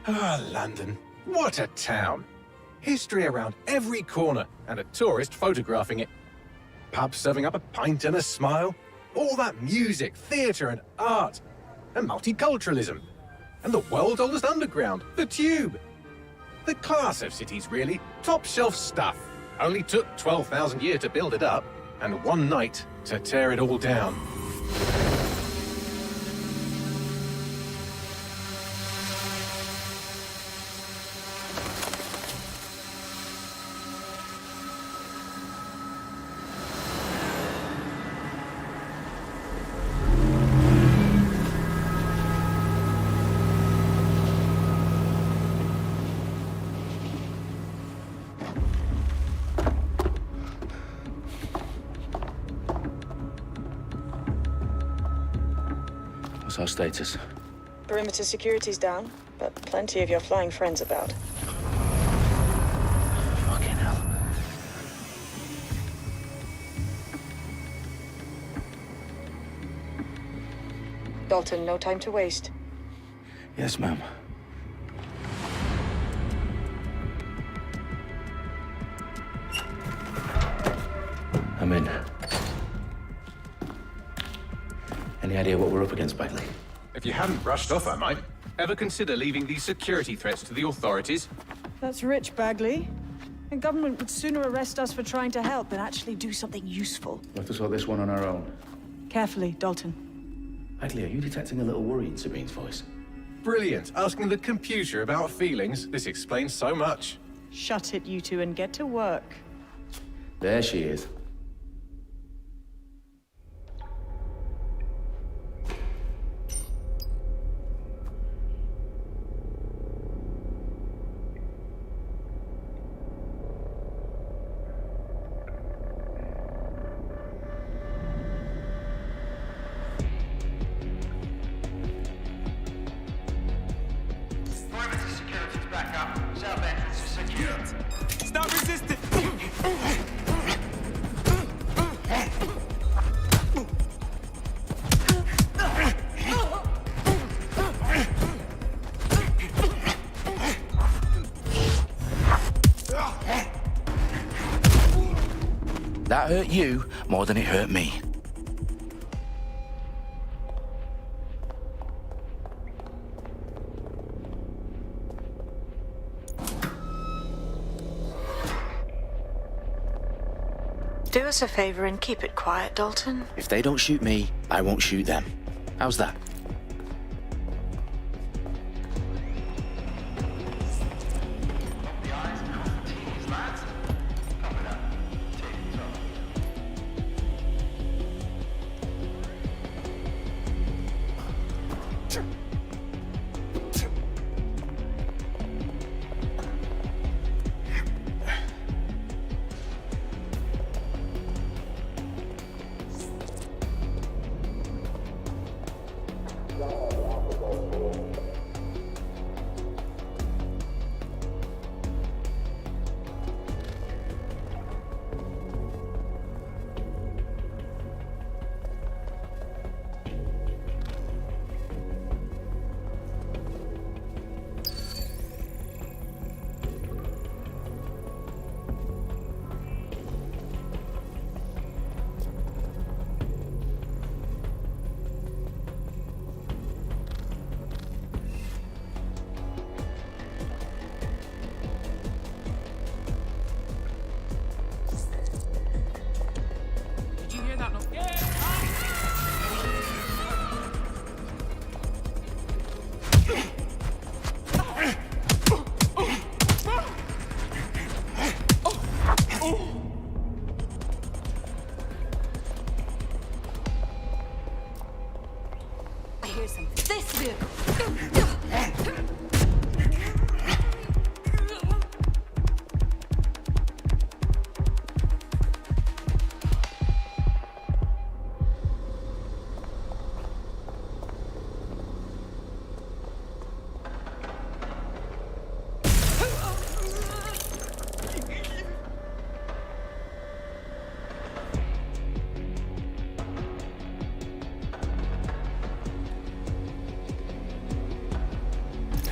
Ah, London. What a town. History around every corner, and a tourist photographing it. Pubs serving up a pint and a smile. All that music, theatre and art. And multiculturalism. And the world's oldest underground, the Tube. The class of cities, really. Top shelf stuff. Only took 12,000 years to build it up, and one night to tear it all down. What's our status? Perimeter security's down, but plenty of your flying friends about. Fucking hell. Dalton, no time to waste. Yes, ma'am. I'm in. Any idea what we're up against, Bagley? If you hadn't brushed off, I might. Ever consider leaving these security threats to the authorities? That's rich, Bagley. The government would sooner arrest us for trying to help than actually do something useful. We'll have to sort this one on our own. Carefully, Dalton. Bagley, are you detecting a little worry in Sabine's voice? Brilliant. Asking the computer about feelings. This explains so much. Shut it, you two, and get to work. There she is. That hurt you more than it hurt me. Do us a favor and keep it quiet, Dalton. If they don't shoot me, I won't shoot them. How's that?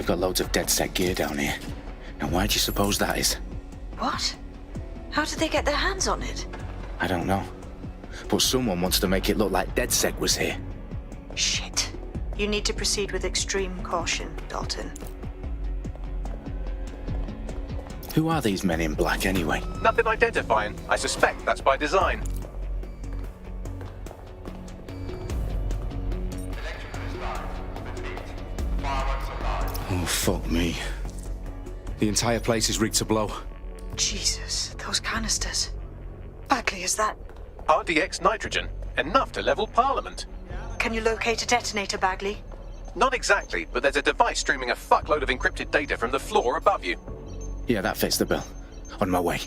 They've got loads of DedSec gear down here. Now why do you suppose that is? What? How did they get their hands on it? I don't know. But someone wants to make it look like DedSec was here. Shit. You need to proceed with extreme caution, Dalton. Who are these men in black anyway? Nothing identifying. I suspect that's by design. Oh, fuck me. The entire place is rigged to blow. Jesus, those canisters. Bagley, is that... RDX nitrogen. Enough to level Parliament. Can you locate a detonator, Bagley? Not exactly, but there's a device streaming a fuckload of encrypted data from the floor above you. Yeah, that fits the bill. On my way.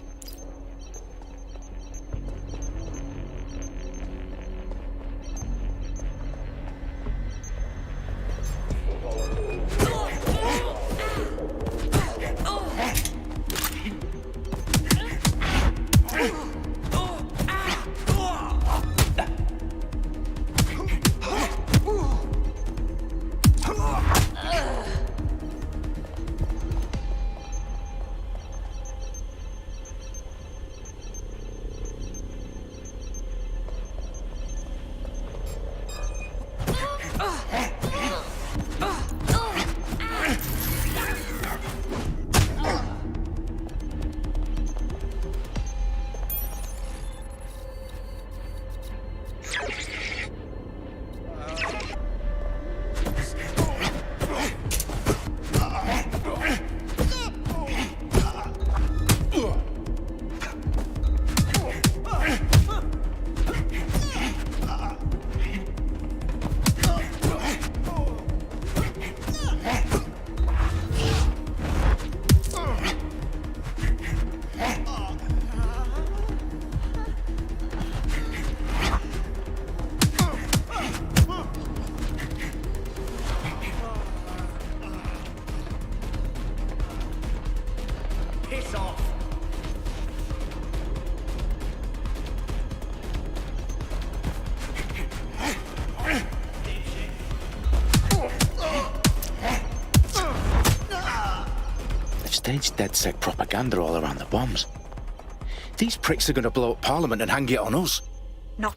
Staged DedSec propaganda all around the bombs. These pricks are going to blow up Parliament and hang it on us. Not...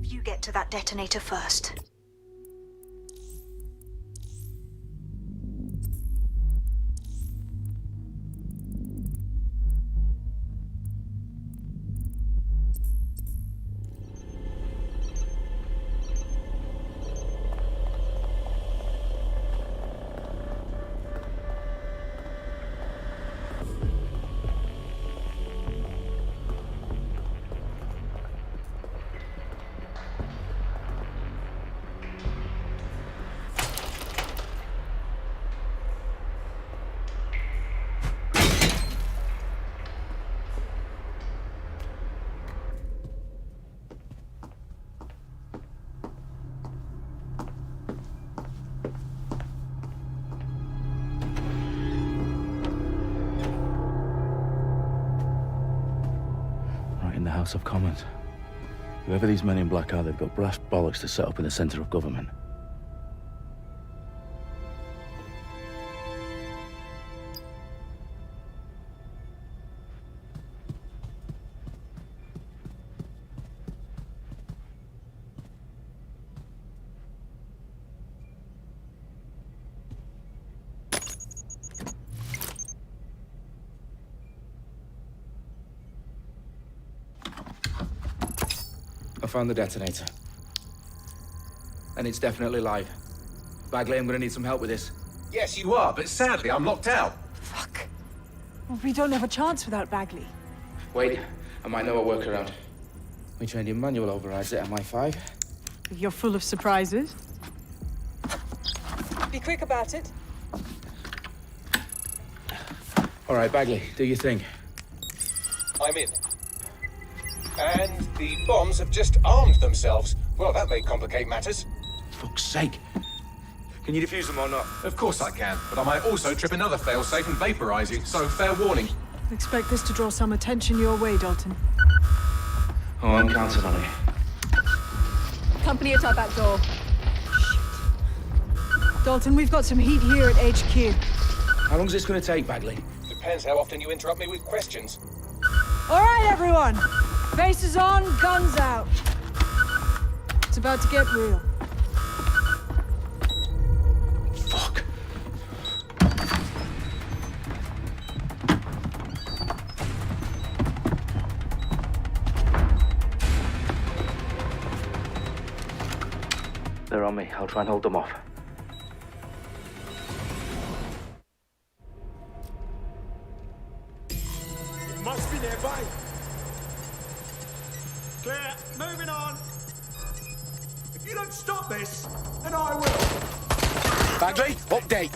You get to that detonator first. Right in the House of Commons. Whoever these men in black are, they've got brass bollocks to set up in the centre of government. I found the detonator. And it's definitely live. Bagley, I'm gonna need some help with this. Yes, you are, but sadly I'm locked out. Fuck. Well, we don't have a chance without Bagley. Wait, I might know a workaround. We trained in manual overrides at MI5. You're full of surprises. Be quick about it. All right, Bagley, do your thing. I'm in. And the bombs have just armed themselves. Well, that may complicate matters. Fuck's sake. Can you defuse them or not? Of course I can, but I might also trip another failsafe and vaporize you, so fair warning. Expect this to draw some attention your way, Dalton. Oh, I'm counting on it. Company at our back door. Dalton, we've got some heat here at HQ. How long's this gonna take, Bagley? Depends how often you interrupt me with questions. All right, everyone. Faces on, guns out. It's about to get real. Fuck. They're on me. I'll try and hold them off. Must be nearby. Clear. Moving on. If you don't stop this, then I will. Bagley, update.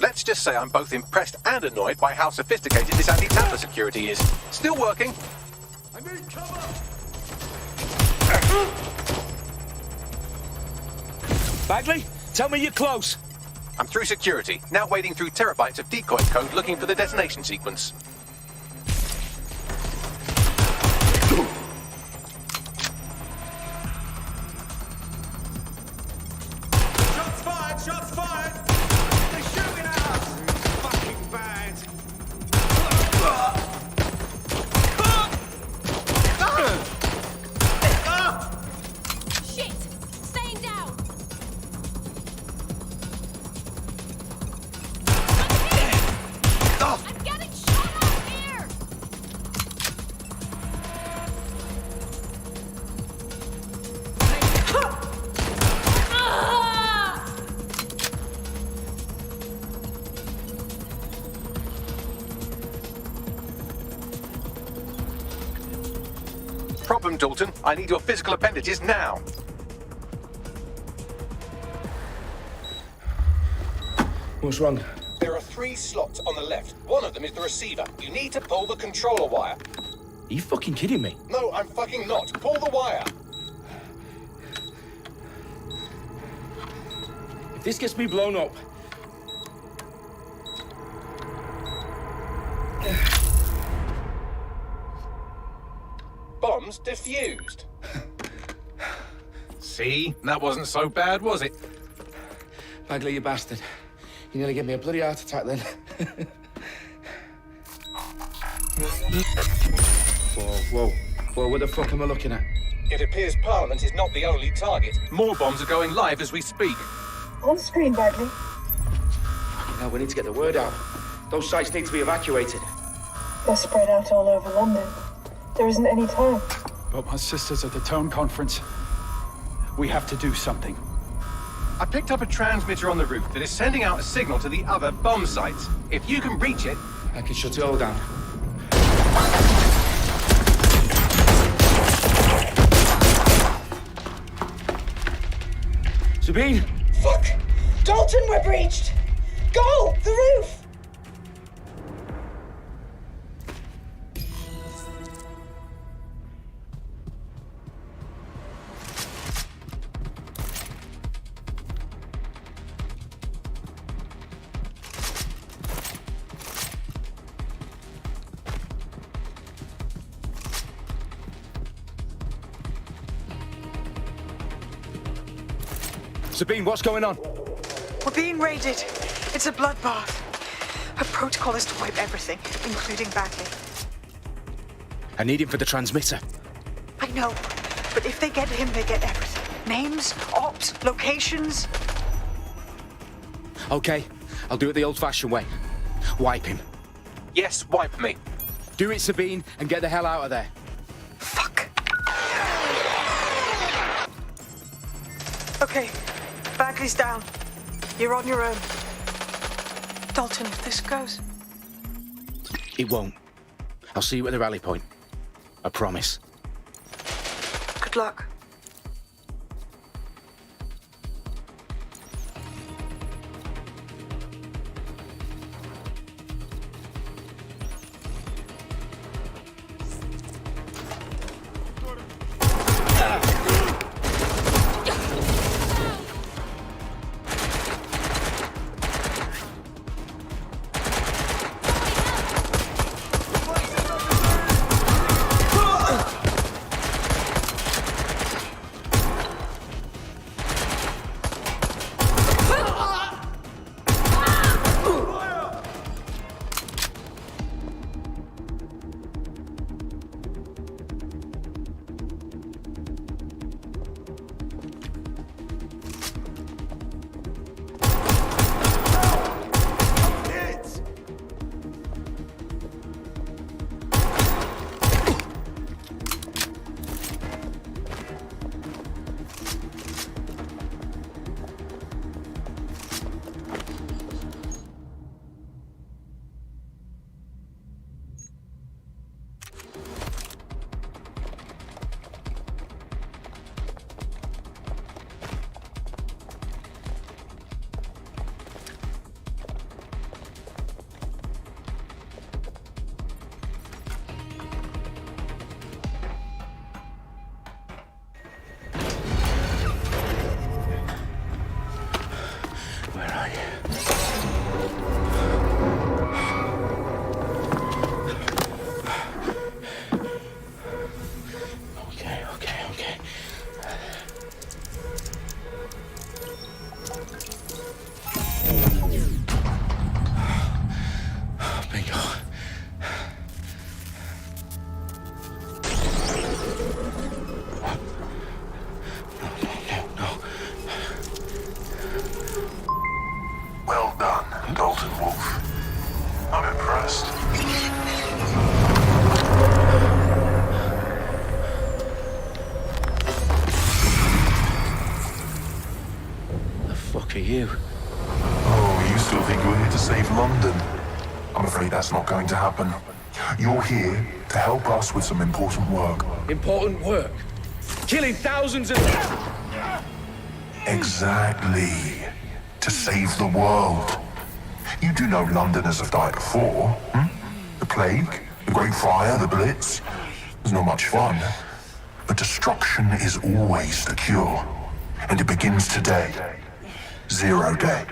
Let's just say I'm both impressed and annoyed by how sophisticated this anti-tamper security is. Still working. I need cover. Bagley, tell me you're close. I'm through security, now wading through terabytes of decoy code looking for the detonation sequence. Shots fired. Shots fired. They're shooting at us. Fucking bad. Shit! Staying down! I'm getting shot out here! Problem, Dalton. I need your physical appendages now. What's wrong? There are 3 slots on the left. One of them is the receiver. You need to pull the controller wire. Are you fucking kidding me? No, I'm fucking not. Pull the wire. If this gets me blown up... Bombs defused. See? That wasn't so bad, was it? Bagley, you bastard. You nearly gave me a bloody heart attack then. Whoa, what the fuck am I looking at? It appears Parliament is not the only target. More bombs are going live as we speak. On screen, Bagley. Now we need to get the word out. Those sites need to be evacuated. They're spread out all over London. There isn't any time. But my sister's at the town conference. We have to do something. I picked up a transmitter on the roof that is sending out a signal to the other bomb sites. If you can reach it... I can shut it all down. Sabine! Fuck! Dalton, we're breached! Go! The roof! Sabine, what's going on? We're being raided. It's a bloodbath. Her protocol is to wipe everything, including Bagley. I need him for the transmitter. I know, but if they get him, they get everything. Names, ops, locations. Okay, I'll do it the old-fashioned way. Wipe him. Yes, wipe me. Do it, Sabine, and get the hell out of there. Fuck. Okay, Bagley's down. You're on your own. Dalton, if this goes... It won't. I'll see you at the rally point. I promise. Good luck. Where are you? Okay. Bingo. No. Well done, Dalton Wolf. I'm impressed. The fuck are you? Oh, you still think you're here to save London? I'm afraid that's not going to happen. You're here to help us with some important work. Important work. Killing thousands of... Exactly. To save the world. You do know Londoners have died before, hmm? The Plague, the Great Fire, the Blitz. It's not much fun. But destruction is always the cure. And it begins today. 0 day.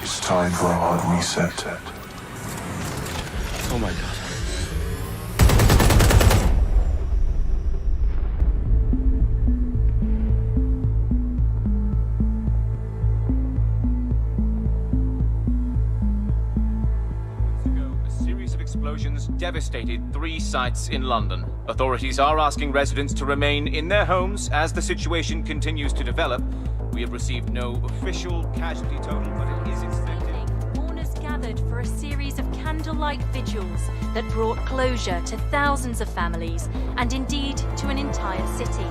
It's time for a hard reset. Oh my god. A series of explosions devastated 3 sites in London. Authorities are asking residents to remain in their homes as the situation continues to develop. We have received no official casualty total, but it is expected. Mourners gathered for a series of candlelight vigils that brought closure to thousands of families and indeed to an entire city.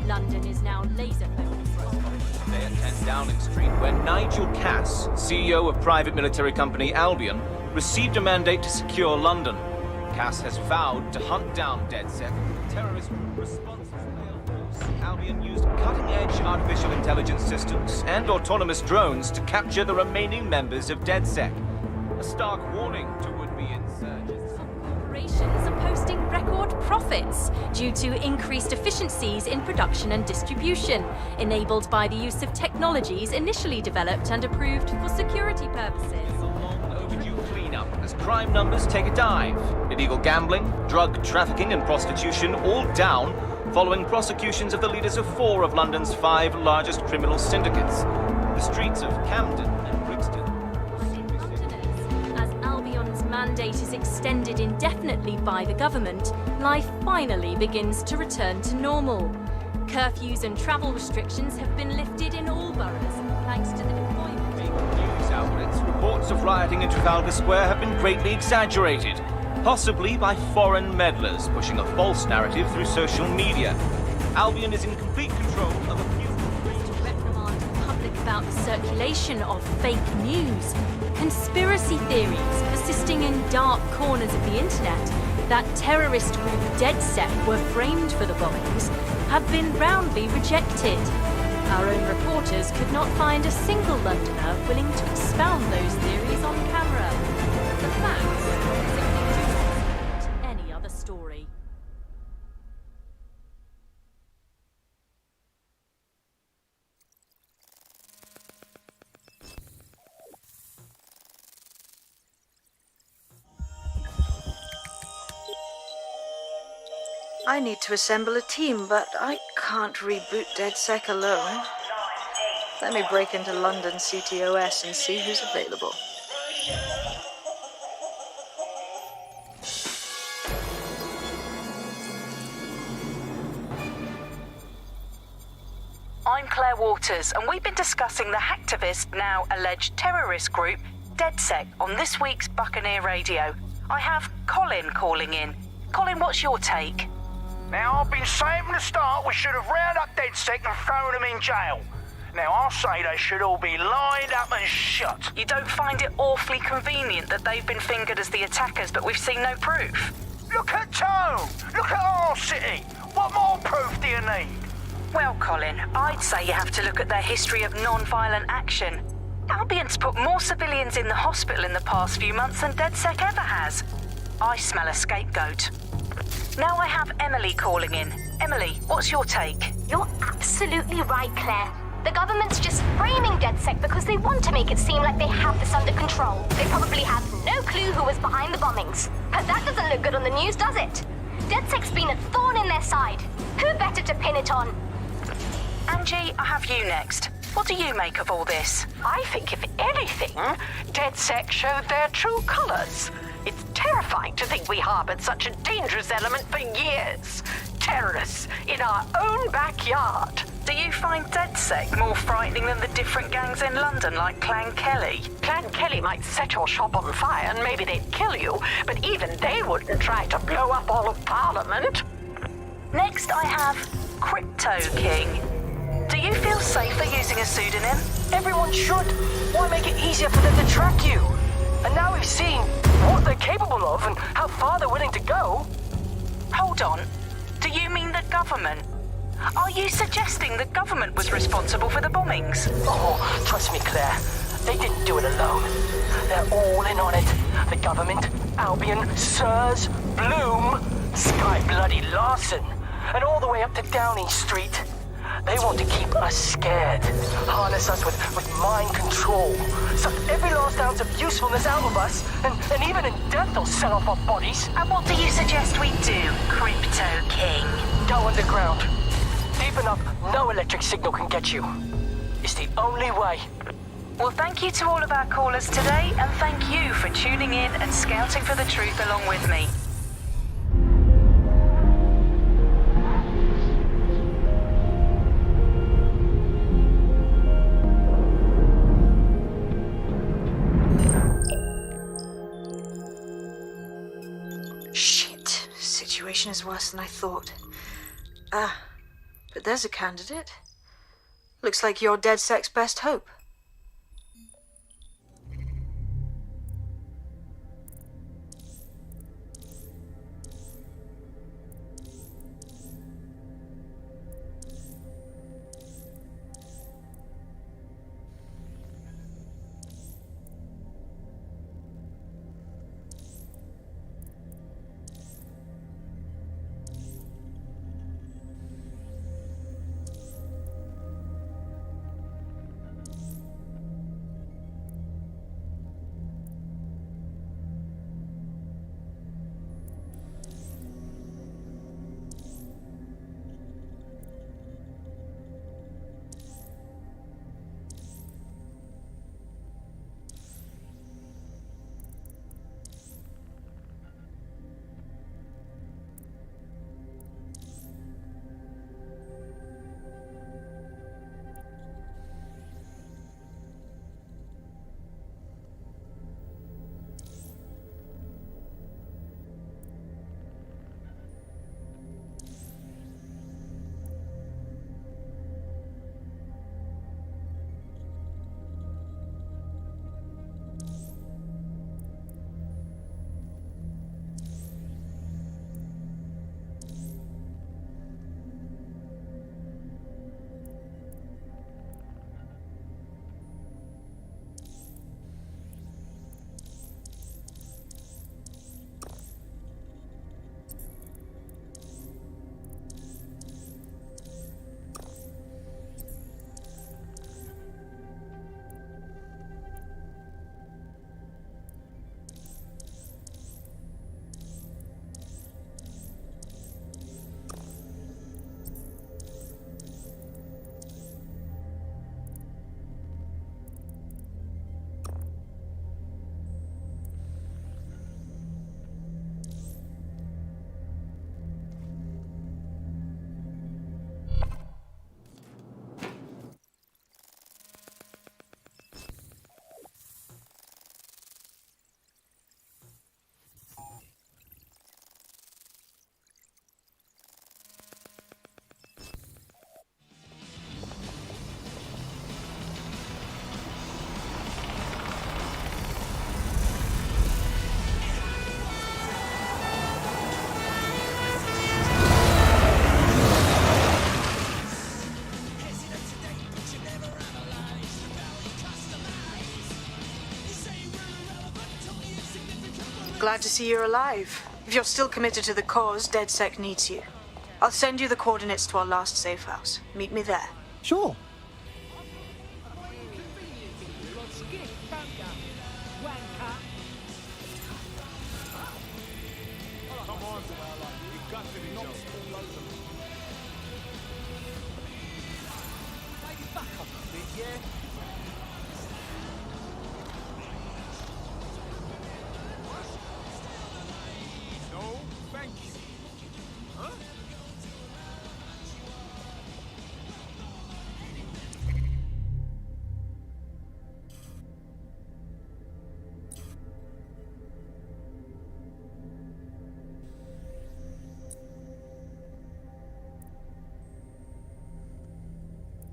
London is now laser focused. Today at 10 Downing Street, where Nigel Cass, CEO of private military company Albion, received a mandate to secure London. Cass has vowed to hunt down DedSec. Terrorist responses failed force. Albion used cutting-edge artificial intelligence systems and autonomous drones to capture the remaining members of DedSec. A stark warning to would-be insurgents. Corporations are posting record profits due to increased efficiencies in production and distribution, enabled by the use of technologies initially developed and approved for security purposes. A long overdue cleanup as crime numbers take a dive. Illegal gambling, drug trafficking and prostitution all down following prosecutions of the leaders of 4 of London's 5 largest criminal syndicates. The streets of Camden and Brixton. Londoners, as Albion's mandate is extended indefinitely by the government, life finally begins to return to normal. Curfews and travel restrictions have been lifted in all boroughs, thanks to the deployment. News outlets, reports of rioting in Trafalgar Square have been greatly exaggerated, possibly by foreign meddlers pushing a false narrative through social media. Albion is in complete control of a few... To reprimand the public about the circulation of fake news, conspiracy theories persisting in dark corners of the internet that terrorist group DedSec were framed for the bombings have been roundly rejected. Our own reporters could not find a single Londoner willing to expound those theories on camera. The facts simply do not any other story. I need to assemble a team, but I can't reboot DedSec alone. Let me break into London CTOS and see who's available. I'm Claire Waters, and we've been discussing the hacktivist, now alleged terrorist group, DedSec, on this week's Buccaneer Radio. I have Colin calling in. Colin, what's your take? Now, I've been saying from the start we should have rounded up DedSec and thrown them in jail. Now, I'll say they should all be lined up and shot. You don't find it awfully convenient that they've been fingered as the attackers, but we've seen no proof? Look at Tone! Look at our city! What more proof do you need? Well, Colin, I'd say you have to look at their history of non-violent action. Albion's put more civilians in the hospital in the past few months than DedSec ever has. I smell a scapegoat. Now I have Emily calling in. Emily, what's your take? You're absolutely right, Claire. The government's just framing DedSec because they want to make it seem like they have this under control. They probably have no clue who was behind the bombings. But that doesn't look good on the news, does it? DedSec's been a thorn in their side. Who better to pin it on? Angie, I have you next. What do you make of all this? I think, if anything, DedSec showed their true colors. It's terrifying to think we harbored such a dangerous element for years. Terrorists in our own backyard. Do you find DedSec more frightening than the different gangs in London, like Clan Kelly? Clan Kelly might set your shop on fire and maybe they'd kill you, but even they wouldn't try to blow up all of Parliament. Next, I have Crypto King. Do you feel safer using a pseudonym? Everyone should. Why make it easier for them to track you? And now we've seen what they're capable of and how far they're willing to go. Hold on. Do you mean the government? Are you suggesting the government was responsible for the bombings? Oh, trust me, Claire. They didn't do it alone. They're all in on it. The government, Albion, Sirs, Bloom, Sky Bloody Larson, and all the way up to Downing Street. They want to keep us scared, harness us with mind control, suck every last ounce of usefulness out of us, and even in death they'll sell off our bodies. And what do you suggest we do, Crypto King? Go underground. Deep enough, no electric signal can get you. It's the only way. Well, thank you to all of our callers today, and thank you for tuning in and scouting for the truth along with me. Shit. Situation is worse than I thought. But there's a candidate. Looks like you're DedSec's best hope. Glad to see you're alive. If you're still committed to the cause, DedSec needs you. I'll send you the coordinates to our last safe house. Meet me there. Sure.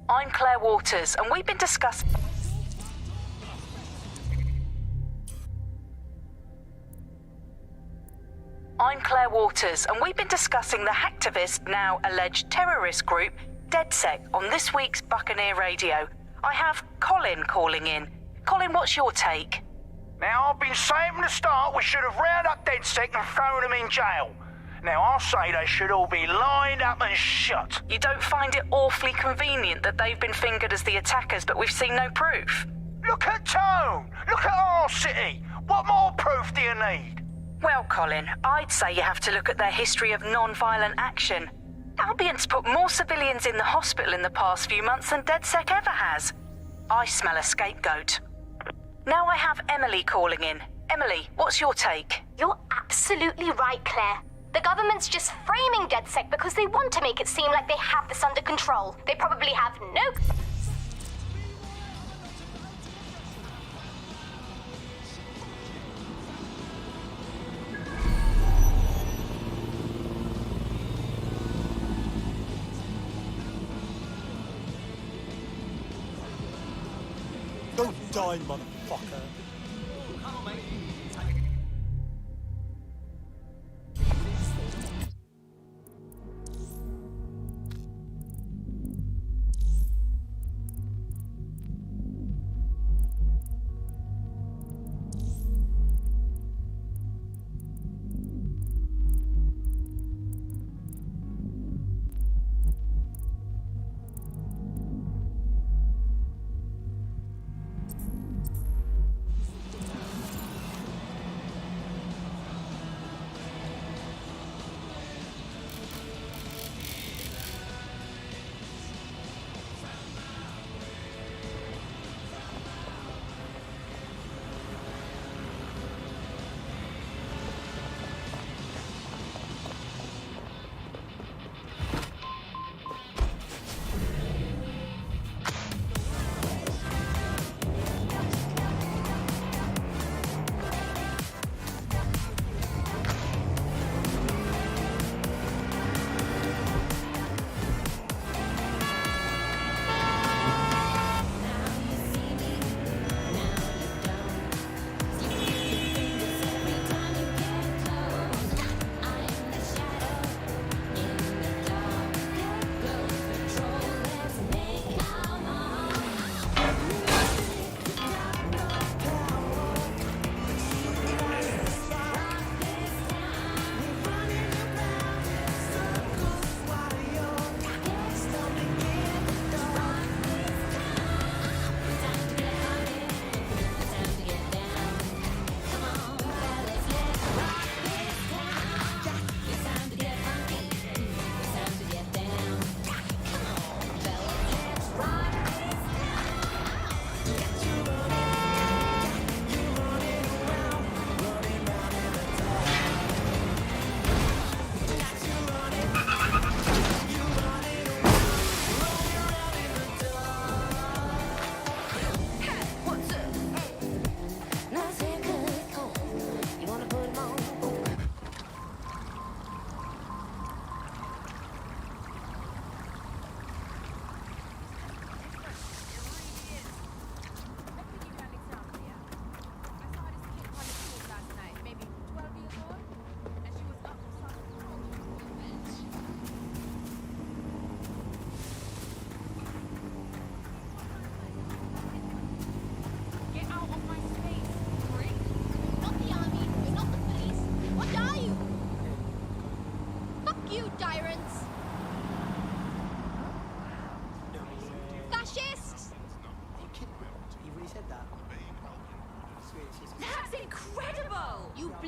I'm Claire Waters, and we've been discussing... I'm Claire Waters, and we've been discussing the hacktivist, now alleged terrorist group, DedSec, on this week's Buccaneer Radio. I have Colin calling in. Colin, what's your take? Now, I've been saying from the start we should have rounded up DedSec and thrown them in jail. Now, I'll say they should all be lined up and shot. You don't find it awfully convenient that they've been fingered as the attackers, but we've seen no proof? Look at Tone! Look at our city! What more proof do you need? Well, Colin, I'd say you have to look at their history of non-violent action. Albion's put more civilians in the hospital in the past few months than DedSec ever has. I smell a scapegoat. Now I have Emily calling in. Emily, what's your take? You're absolutely right, Claire. The government's just framing DedSec because they want to make it seem like they have this under control. They probably have no... Don't die, motherfucker.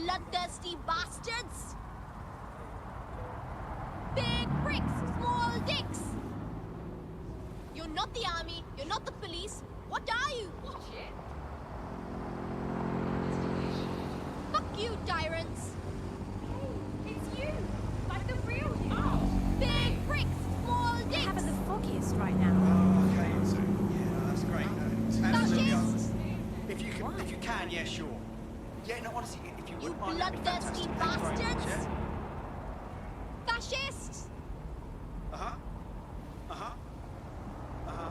bloodthirsty bastards! Big bricks, small dicks! You're not the army, you're not the police. What are you? Watch it. Fuck you, tyrants! Hey, it's you! Like the real you! Oh. Big bricks, small dicks! Having the foggiest right now. Oh, okay, so, yeah, no, that's great. No, Fascists! if you can, yeah, sure. Yeah, no, honestly, if you You wouldn't mind, that'd be bloodthirsty fantastic. Thank you very much, bastards! yeah? Fascists! Uh-huh. Uh-huh. Uh-huh.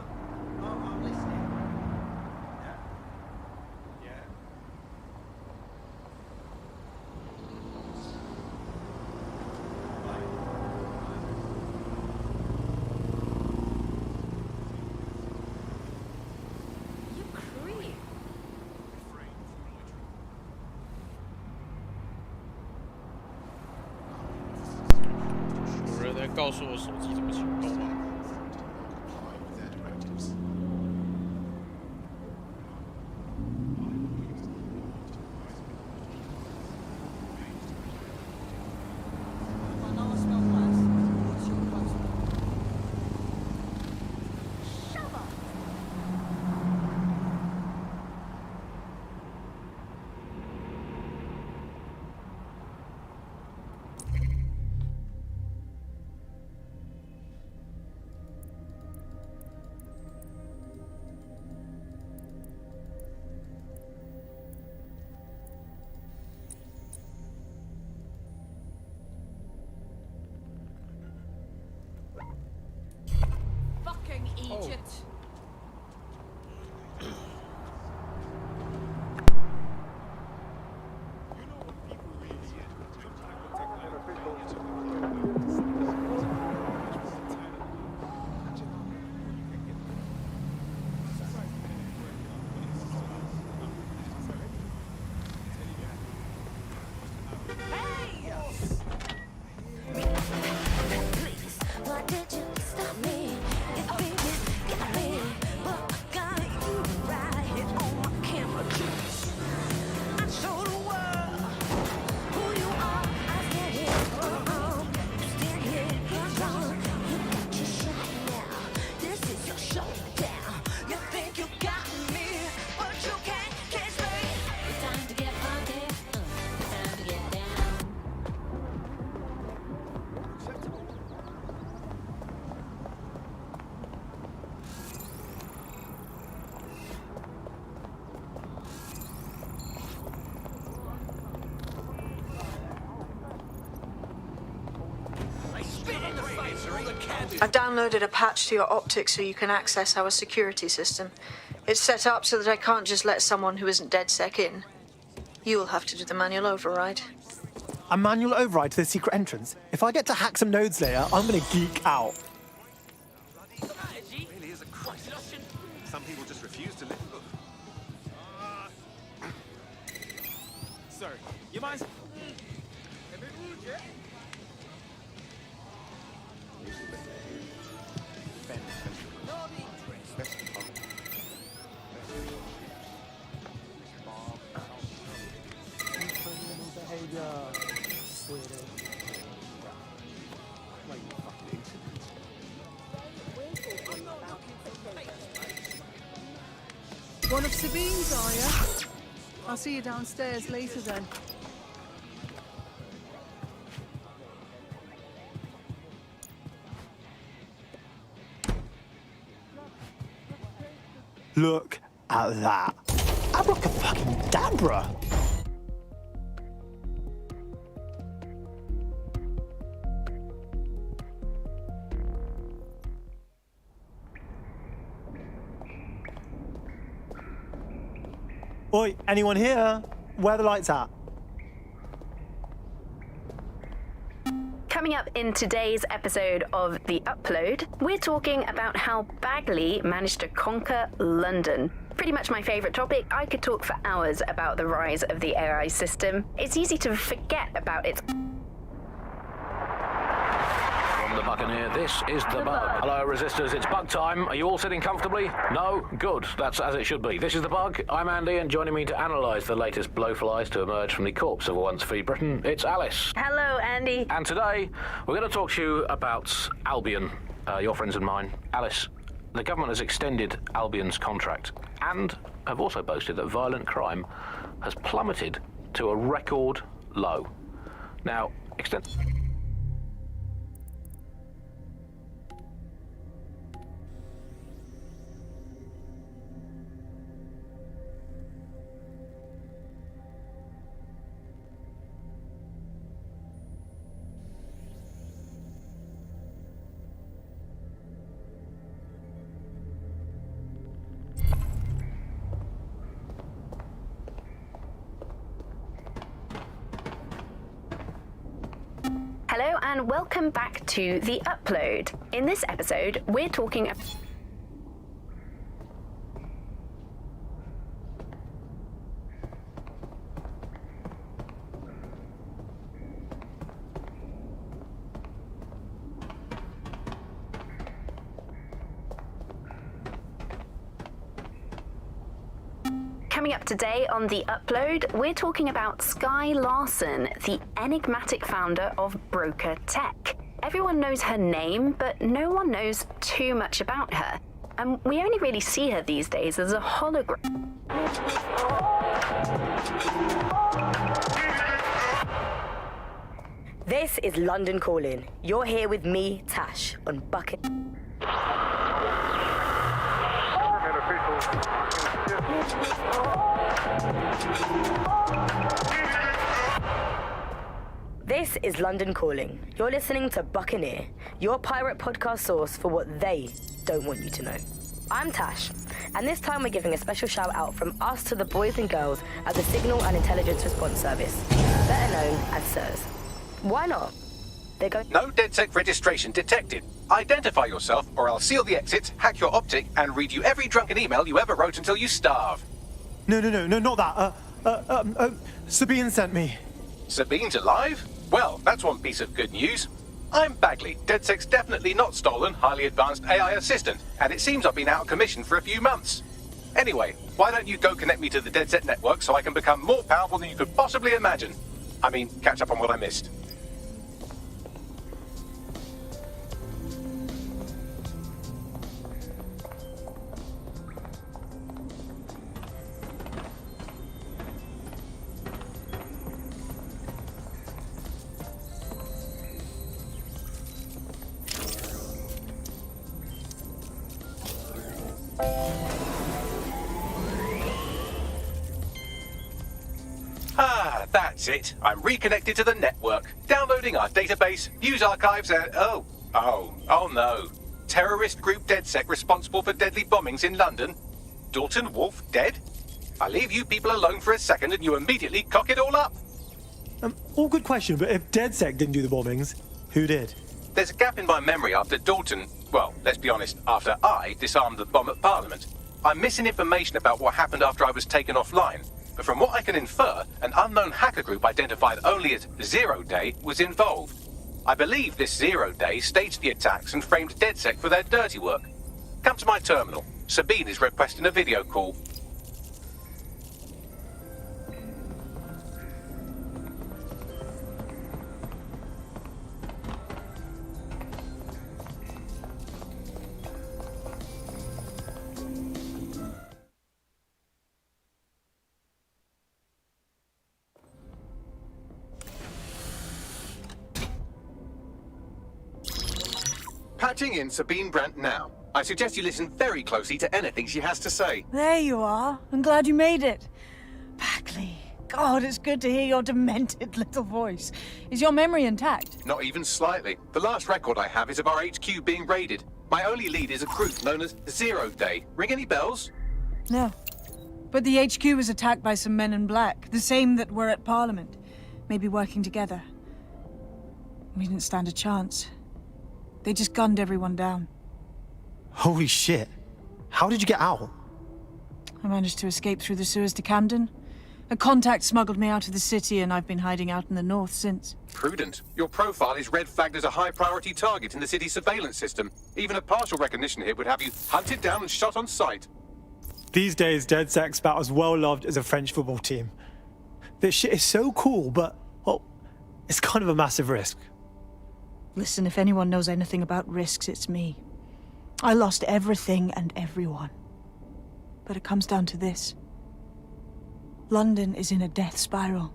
Oh, I'm listening. Yeah. Yeah. You creep. 有人在告诉我手机怎么行动吗？ Fucking Egypt. Why did you stop me? If we got me, but I got you right here on my camera. I show the world who you are. I stand here, you stand here, alone. You got your shot now. This is your showdown. You think you got me, but you can't catch me. It's time to get funky. It's time to get down. I've downloaded a patch to your optics so you can access our security system. It's set up so that I can't just let someone who isn't DedSec in. You'll have to do the manual override. A manual override to the secret entrance? If I get to hack some nodes later, I'm gonna geek out. Really is a crisis. Some people just refuse to live. Sorry, you mind? One of Sabine's, are you? I'll see you downstairs later then. Look at that. Abracadabra. Oi, anyone here? Where are the lights at? Coming up in today's episode of The Upload, we're talking about how Bagley managed to conquer London. Pretty much my favourite topic. I could talk for hours about the rise of the AI system. It's easy to forget about its... From the Buccaneer, this is the Bug. Hello, Resistors, it's Bug time. Are you all sitting comfortably? No? Good, that's as it should be. This is the Bug. I'm Andy, and joining me to analyse the latest blowflies to emerge from the corpse of a once free Britain, it's Alice. Hello, Andy. And today, we're going to talk to you about Albion, your friends and mine. Alice, the government has extended Albion's contract and have also boasted that violent crime has plummeted to a record low. Now, Hello and welcome back to The Upload. In this episode, we're talking Coming up today on The Upload, we're talking about Skye Larson, the enigmatic founder of Broker Tech. Everyone knows her name, but no one knows too much about her. And we only really see her these days as a hologram. This is London Calling. You're here with me, Tash, on Bucket. This is London Calling. You're listening to Buccaneer, your pirate podcast source for what they don't want you to know. I'm Tash, and this time we're giving a special shout out from us to the boys and girls at the Signal and Intelligence Response Service, better known as SIRS. Why not? They're going. No DedSec registration detected. Identify yourself, or I'll seal the exits, hack your optic, and read you every drunken email you ever wrote until you starve. No, not that. Sabine sent me. Sabine's alive? Well, that's one piece of good news. I'm Bagley, DedSec's definitely not stolen, highly advanced AI assistant, and it seems I've been out of commission for a few months. Anyway, why don't you go connect me to the DedSec network so I can become more powerful than you could possibly imagine? I mean, catch up on what I missed. That's it. I'm reconnected to the network, downloading our database, views archives, and oh no. Terrorist group DedSec responsible for deadly bombings in London? Dalton Wolf dead? I leave you people alone for a second and you immediately cock it all up. All good question, but if DedSec didn't do the bombings, who did? There's a gap in my memory after Dalton, well, let's be honest, after I disarmed the bomb at Parliament. I'm missing information about what happened after I was taken offline. But from what I can infer, an unknown hacker group identified only as Zero Day was involved. I believe this Zero Day staged the attacks and framed DedSec for their dirty work. Come to my terminal. Sabine is requesting a video call. Patching in Sabine Brandt now. I suggest you listen very closely to anything she has to say. There you are. I'm glad you made it. Bagley. God, it's good to hear your demented little voice. Is your memory intact? Not even slightly. The last record I have is of our HQ being raided. My only lead is a group known as Zero Day. Ring any bells? No. But the HQ was attacked by some men in black, the same that were at Parliament. Maybe working together. We didn't stand a chance. They just gunned everyone down. Holy shit. How did you get out? I managed to escape through the sewers to Camden. A contact smuggled me out of the city, and I've been hiding out in the north since. Prudent. Your profile is red flagged as a high-priority target in the city's surveillance system. Even a partial recognition hit would have you hunted down and shot on sight. These days, DedSec's about as well loved as a French football team. This shit is so cool, but, well, it's kind of a massive risk. Listen, if anyone knows anything about risks, it's me. I lost everything and everyone. But it comes down to this. London is in a death spiral.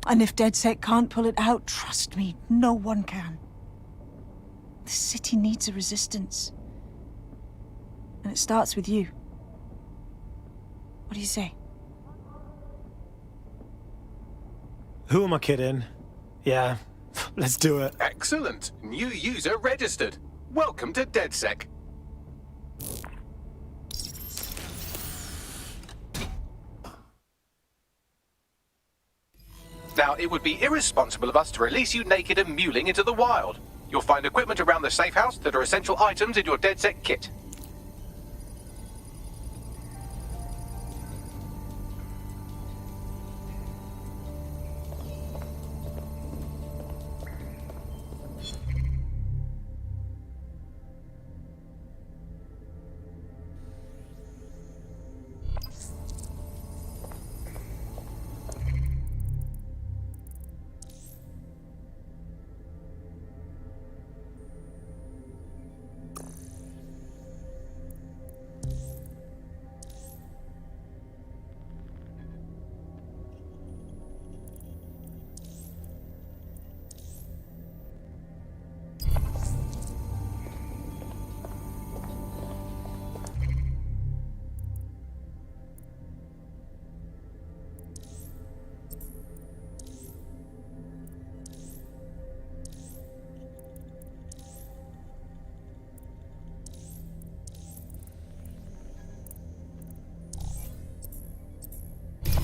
And if DedSec can't pull it out, trust me, no one can. The city needs a resistance. And it starts with you. What do you say? Who am I kidding? Yeah, let's do it. Excellent. New user registered. Welcome to DedSec. Now, it would be irresponsible of us to release you naked and mewling into the wild. You'll find equipment around the safe house that are essential items in your DedSec kit.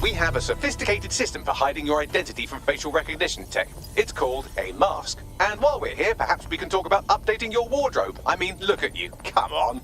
We have a sophisticated system for hiding your identity from facial recognition tech. It's called a mask. And while we're here, perhaps we can talk about updating your wardrobe. I mean, look at you. Come on.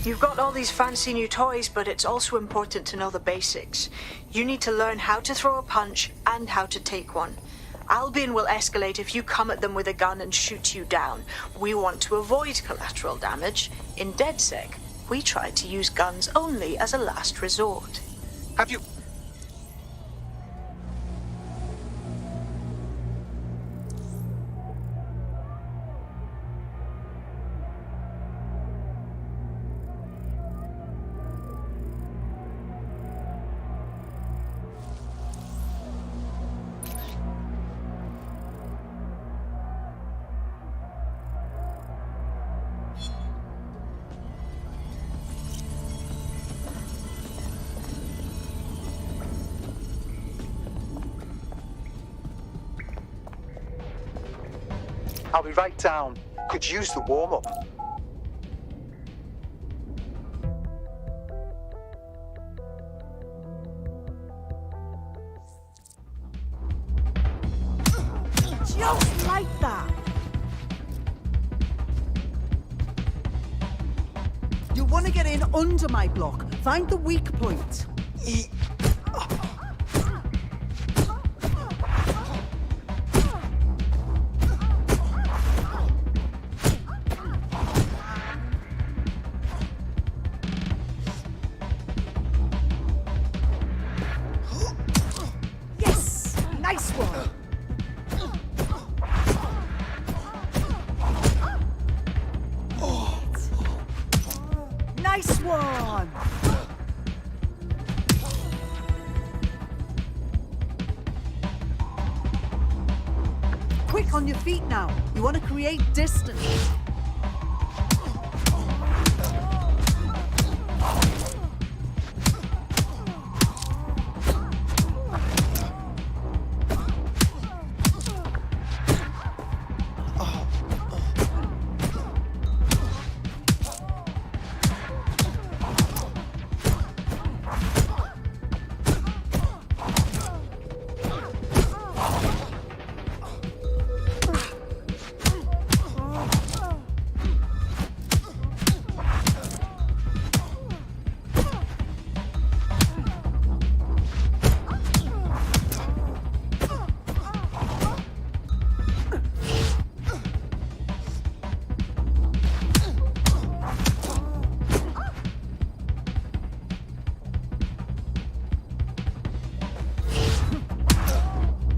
You've got all these fancy new toys, but it's also important to know the basics. You need to learn how to throw a punch and how to take one. Albion will escalate if you come at them with a gun and shoot you down. We want to avoid collateral damage. In DedSec, we try to use guns only as a last resort. Have you... I'll be right down. Could use the warm-up. Just like that. You want to get in under my block. Find the weak point. Nice one! Nice one! Quick on your feet now. You want to create distance.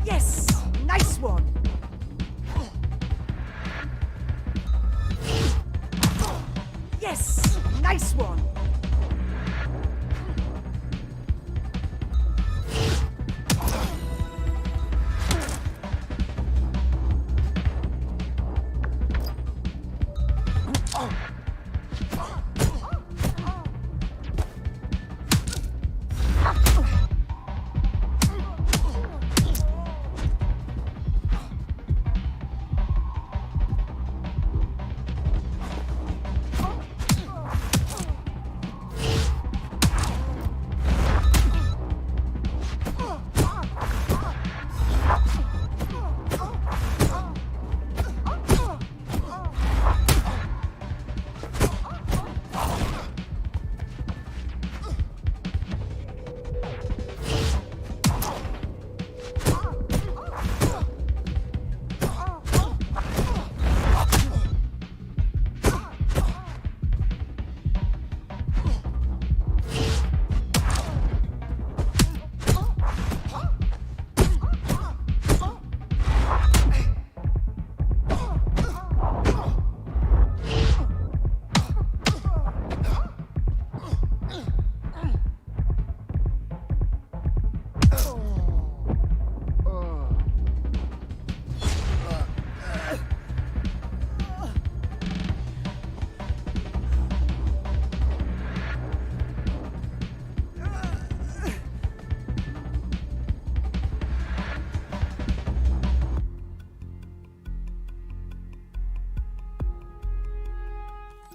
Yes! Nice one! Yes! Nice one!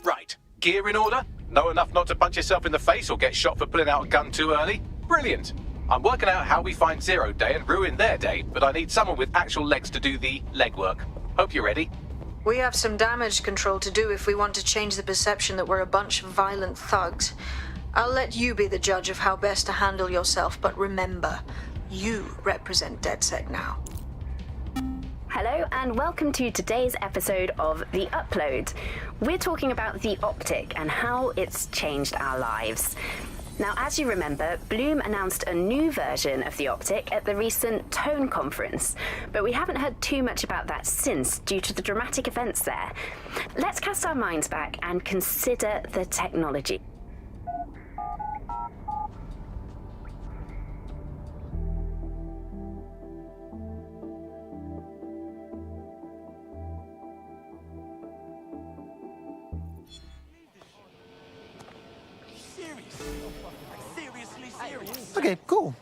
Right. Gear in order? Know enough not to punch yourself in the face or get shot for pulling out a gun too early? Brilliant. I'm working out how we find Zero Day and ruin their day, but I need someone with actual legs to do the legwork. Hope you're ready. We have some damage control to do if we want to change the perception that we're a bunch of violent thugs. I'll let you be the judge of how best to handle yourself, but remember, you represent DedSec now. Hello and welcome to today's episode of The Upload. We're talking about the optic and how it's changed our lives. Now, as you remember, Bloom announced a new version of the optic at the recent Tone conference, but we haven't heard too much about that since due to the dramatic events there. Let's cast our minds back and consider the technology. Okay, cool.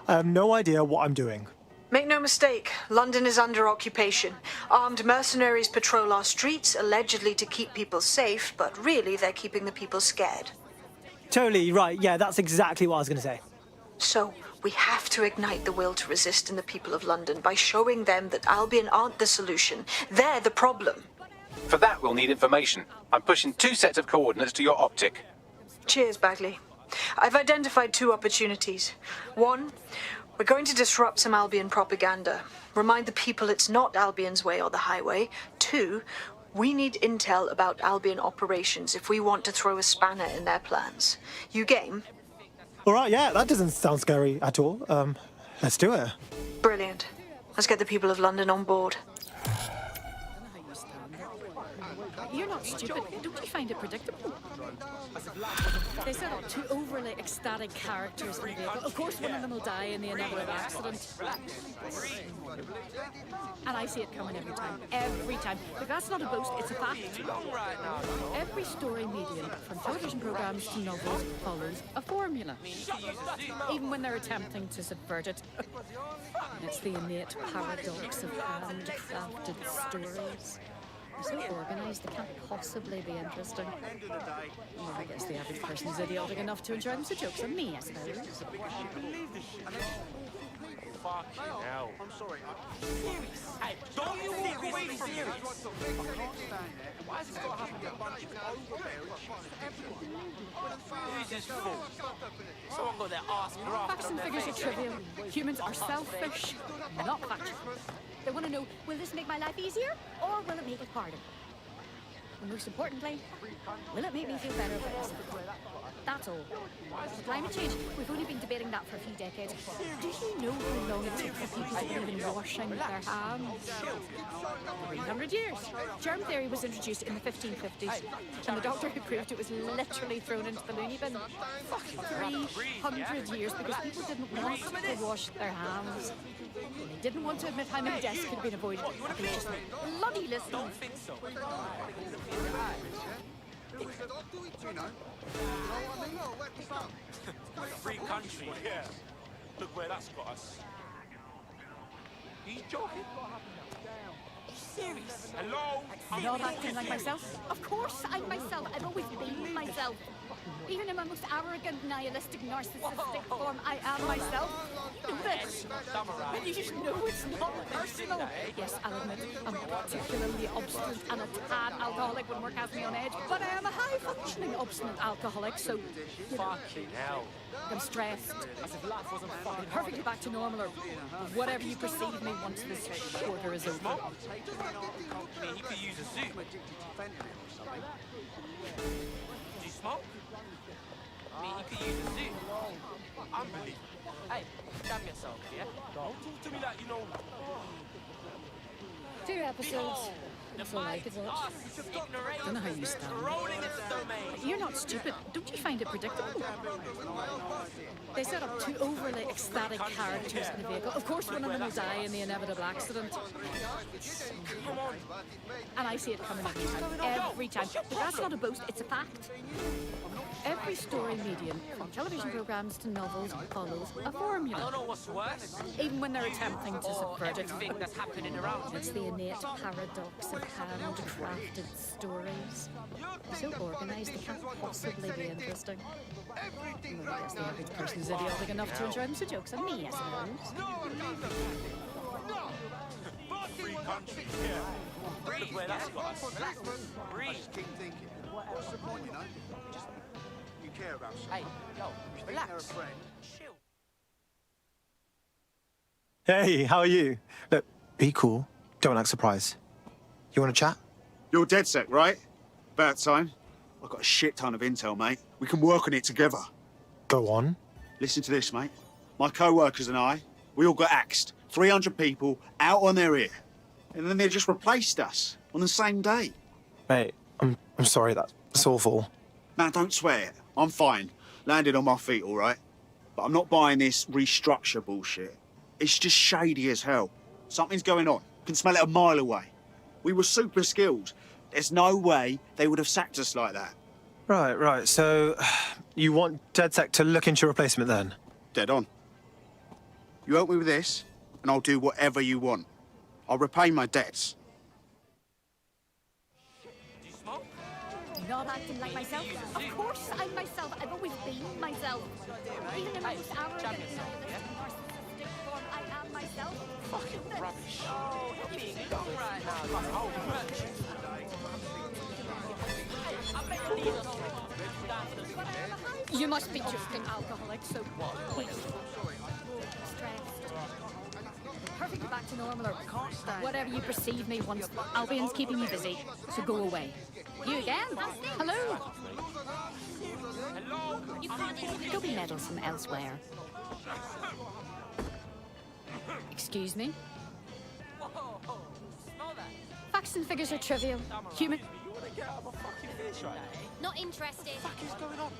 I have no idea what I'm doing. Make no mistake, London is under occupation. Armed mercenaries patrol our streets, allegedly to keep people safe, but really they're keeping the people scared. Totally right, yeah, that's exactly what I was going to say. So, we have to ignite the will to resist in the people of London by showing them that Albion aren't the solution. They're the problem. For that, we'll need information. I'm pushing 2 sets of coordinates to your optic. Cheers, Bagley. I've identified 2 opportunities. 1, we're going to disrupt some Albion propaganda. Remind the people it's not Albion's way or the highway. 2, we need intel about Albion operations if we want to throw a spanner in their plans. You game? All right, yeah, that doesn't sound scary at all. Let's do it. Brilliant. Let's get the people of London on board. You're not stupid. Don't you find it predictable? They set up two overly ecstatic characters in the vehicle. Of course, one of them will die in the inevitable accident. And I see it coming every time. Every time. But that's not a boast, it's a fact. Every story medium, from television programs to novels, follows a formula. Even when they're attempting to subvert it. It's the innate paradox of handcrafted stories. They're so organised, they can't possibly be interesting. Well, I guess the average person is idiotic enough to enjoy them, so joke's on me, I suppose. Fucking hell. I'm sorry. Hey, don't you walk away from me. Why has it got to happen to a bunch of Who's this fool? Someone got their ass graft. Facts and figures are trivial. Humans are selfish, not factual. They want to know, will this make my life easier, or will it make it harder? And most importantly, will it make me feel better about myself? That's all. Climate change, we've only been debating that for a few decades. Do you know how long it took for people to believe in washing their hands? 300 years. Germ theory was introduced in the 1550s, and the doctor who proved it was literally thrown into the loony bin. 300 years because people didn't want to wash their hands. They didn't want to admit how many deaths could have been avoided. They just bloody listen. Don't think so. Free country, yeah. Look where that's got us. Are you joking? Are you serious? Hello? I'm not acting like myself. Of course, I'm myself. I've always been myself. Even in my most arrogant, nihilistic, narcissistic form, I am myself. You know this. But you just know it's not personal. Yes, I'll admit, I'm particularly obstinate and a tad alcoholic when work has me on edge, but I am a high-functioning obstinate alcoholic, so... Fucking hell. I'm stressed. As if life wasn't fucking perfectly back to normal, or whatever you perceive me once this quarter is over. I mean, he could use a suit. Do you smoke? I mean, he could use a suit. Unbelievable. Hey, damn yourself, yeah? Don't talk to me like you know. 2 episodes. That's all I could watch. Don't know how you stand. You're not stupid. Don't you find it predictable? They set up 2 overly ecstatic characters in the vehicle. Of course, one of them will die in the inevitable accident. Come on. And I see it coming every time. Every time. But that's not a boast, it's a fact. Every story medium, from television programs to novels, follows a formula. I don't know what's worse. Even when they're attempting to subvert it. Everything that's happening around you. It's the innate paradox of handcrafted stories. They're so organised, they can't possibly be interesting. Well, I guess the average person is idiotic enough to enjoy them, so joke's on me, I suppose. Free country, yeah. Look where that's got us. Breathe. Keep thinking. What's the point, you know? Just you care about someone. Hey, yo, You think relax. they're a friend. Chill. Hey, how are you? Look, be cool. Don't act surprised. You want to chat? You're DedSec, right? About time. I've got a shit ton of intel, mate. We can work on it together. Go on. Listen to this, mate. My co-workers and I, we all got axed. 300 people out on their ear. And then they just replaced us on the same day. Mate, I'm sorry, that's awful. Now, don't swear. I'm fine. Landed on my feet, all right? But I'm not buying this restructure bullshit. It's just shady as hell. Something's going on. Can smell it a mile away. We were super skilled. There's no way they would have sacked us like that. Right. So, you want DedSec to look into your replacement then? Dead on. You help me with this, and I'll do whatever you want. I'll repay my debts. Not acting like myself? Of course I'm myself. I've always been myself. Even in my most arrogant, narcissistic form, I am myself. Fucking rubbish. You're being dumb right now. Like a whole merchant. You must be just an alcoholic, so please. Stressed. Perfectly back to normal, or whatever you perceive me once. Albion's keeping me busy, so go away. You again? Hello? Go be meddlesome elsewhere. Excuse me? Facts and figures are trivial. Human. You wanna get out of a fucking fish right now? Not interested. What the fuck is going on?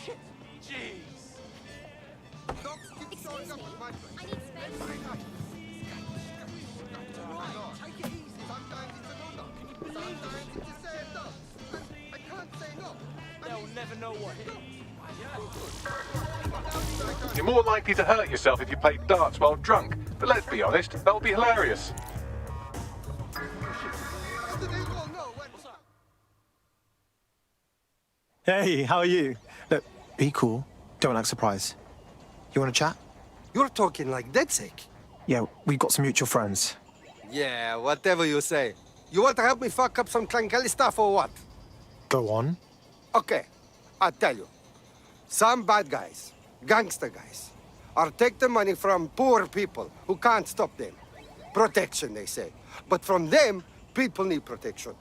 Shit. Jeez. Excuse me. I need space. Take it easy. Sometimes it's a no-no. Sometimes it's a say no. I can't say no. They'll never know what hit. You're more likely to hurt yourself if you play darts while drunk, but let's be honest, that would be hilarious. Hey, how are you? Look, be cool. Don't act surprised. You want to chat? You're talking like DedSec. Yeah, we've got some mutual friends. Yeah, whatever you say. You want to help me fuck up some Clancali stuff or what? Go on. Okay, I'll tell you. Some bad guys, gangster guys, are taking money from poor people who can't stop them. Protection, they say. But from them, people need protection.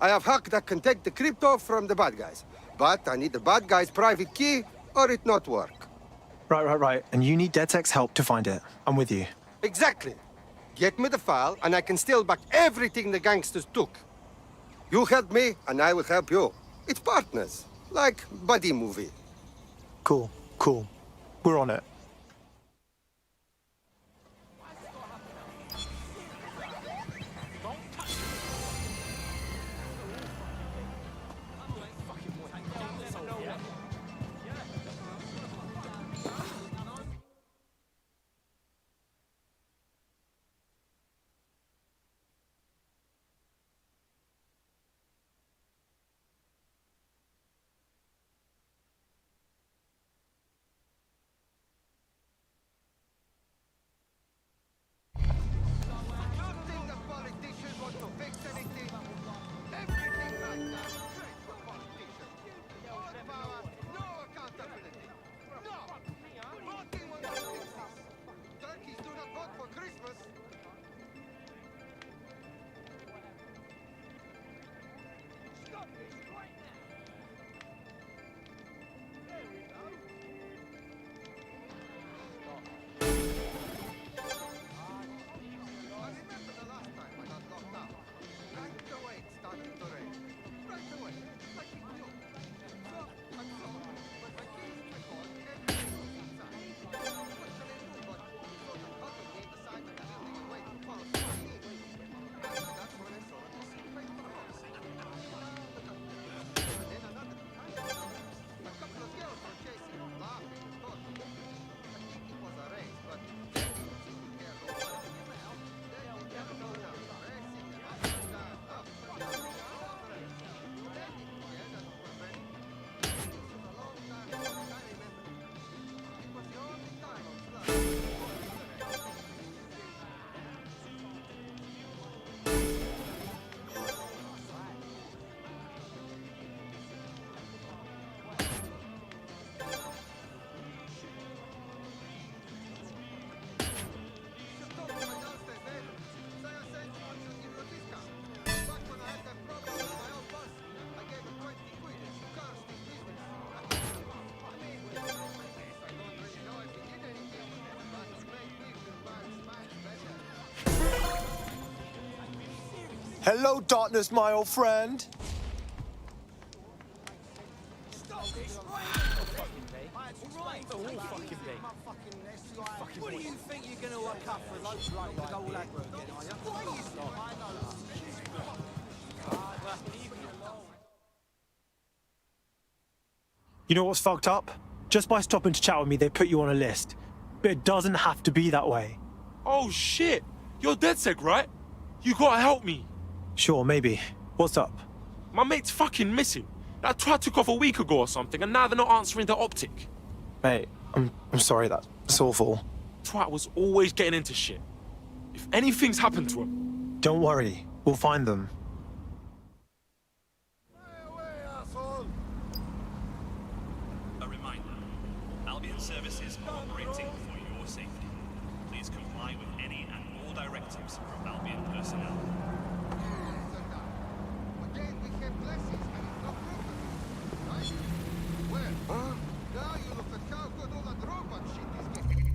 I have hack that can take the crypto from the bad guys. But I need the bad guy's private key or it not work. Right. And you need DedSec's help to find it. I'm with you. Exactly. Get me the file and I can steal back everything the gangsters took. You help me and I will help you. It's partners, like buddy movie. Cool. We're on it. Hello, darkness, my old friend. What do you think you're going to work up for those like the gold aggro again, are you? You know what's fucked up? Just by stopping to chat with me, they put you on a list. But it doesn't have to be that way. Oh shit! You're DedSec, right? You gotta help me. Sure, maybe. What's up? My mate's fucking missing. That twat took off a week ago or something, and now they're not answering the optic. Mate, I'm sorry, that's awful. Twat was always getting into shit. If anything's happened to him... Don't worry, we'll find them. A reminder, Albion services are operating for your safety. Please comply with any and all directives from Albion personnel. Huh? Now you look at how good all that robot shit is getting.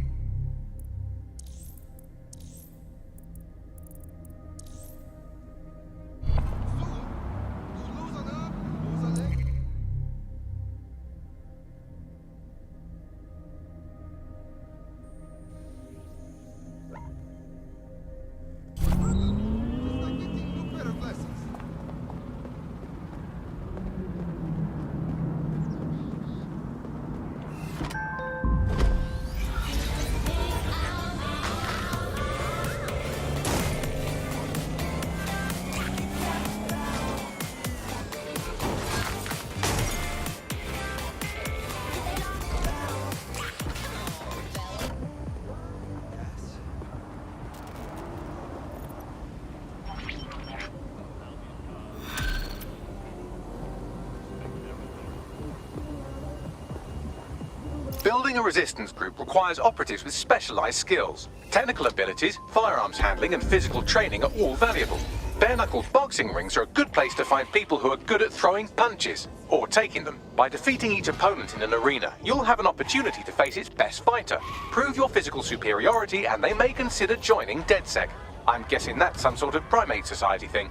Building a resistance group requires operatives with specialized skills. Technical abilities, firearms handling, and physical training are all valuable. Bare-knuckle boxing rings are a good place to find people who are good at throwing punches, or taking them. By defeating each opponent in an arena, you'll have an opportunity to face its best fighter. Prove your physical superiority, and they may consider joining DedSec. I'm guessing that's some sort of primate society thing.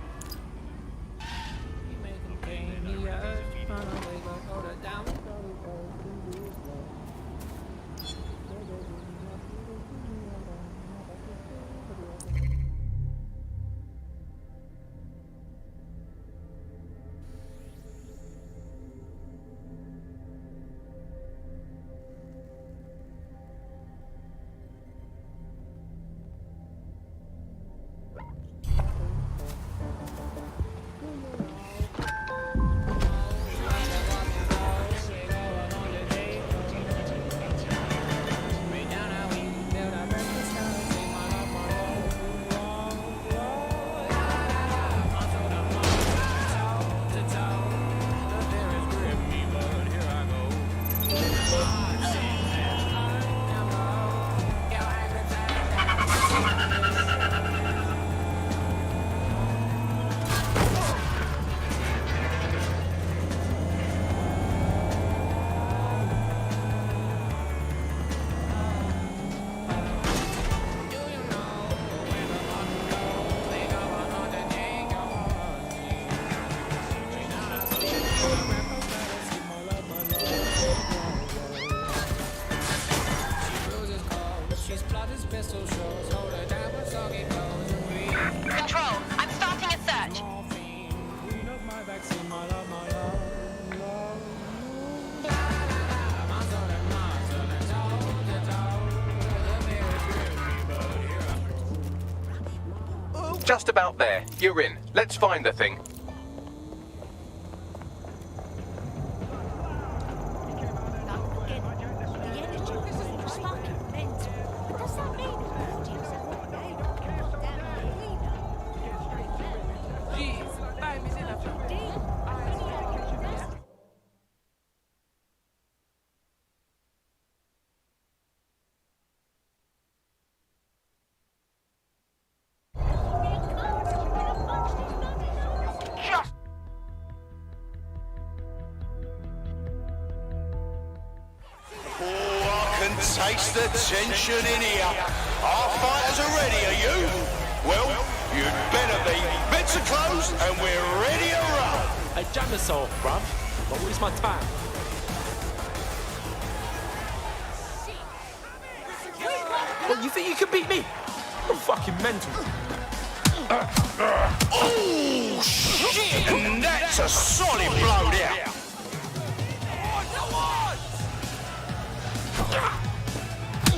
Control, I'm starting a search. Just about there. You're in. Let's find the thing. Taste the tension in here. Our fighters are ready, are you? Well, you'd better be. Bits are closed and we're ready to roll. Hey, jam yourself, bruv. But where's my time? What, you think you can beat me? I'm fucking mental. Oh, shit! And that's a solid blow there.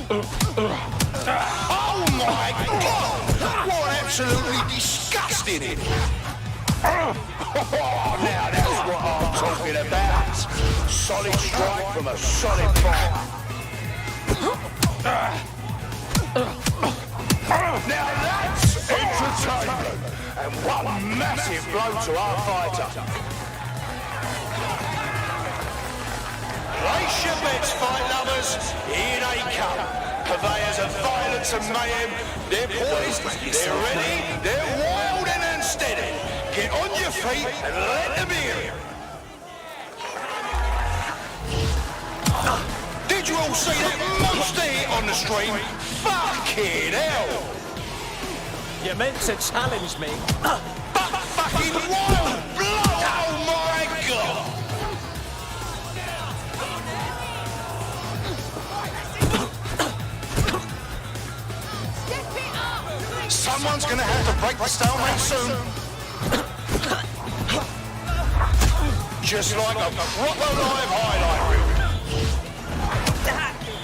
Oh my God! What absolutely disgusting it! Oh, now that's what I'm talking about. Solid strike from a solid fighter. Now that's entertainment, and one massive blow to our fighter. Place your bets, fight lovers. Here they come. Purveyors of violence and mayhem. They're poised, they're ready, they're wild and unsteady. Get on your feet and let them hear. Did you all see that monster hit on the stream? Fucking hell! You meant to challenge me. But fucking wild blood! Oh my God! Someone's gonna have to break the stalemate soon. Just like a proper live highlight reel.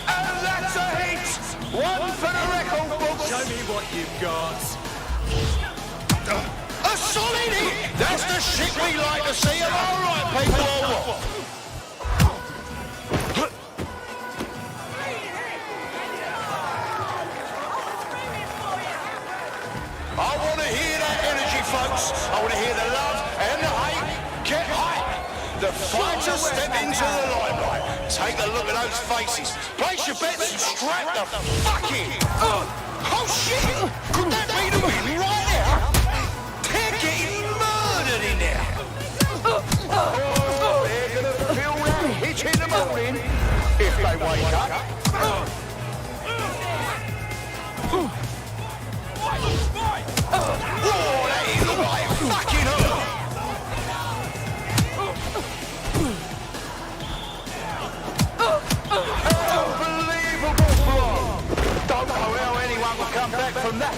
And that's a hit! One for the record books. Show me what you've got. A solid hit! That's the shit we like to see. Am I right, people, or what? I want to hear that energy, folks. I want to hear the love and the hate. Get hype. The The fighter step into the limelight. Take a look at those faces. Place your bets and strap the fuck in. Oh shit! Could that be the win right now? They're getting murdered in there. Oh, they're gonna feel that hitch in the morning if they wake up. Oh, that is like fucking hurt. Unbelievable blow. Don't know how anyone will come back from that.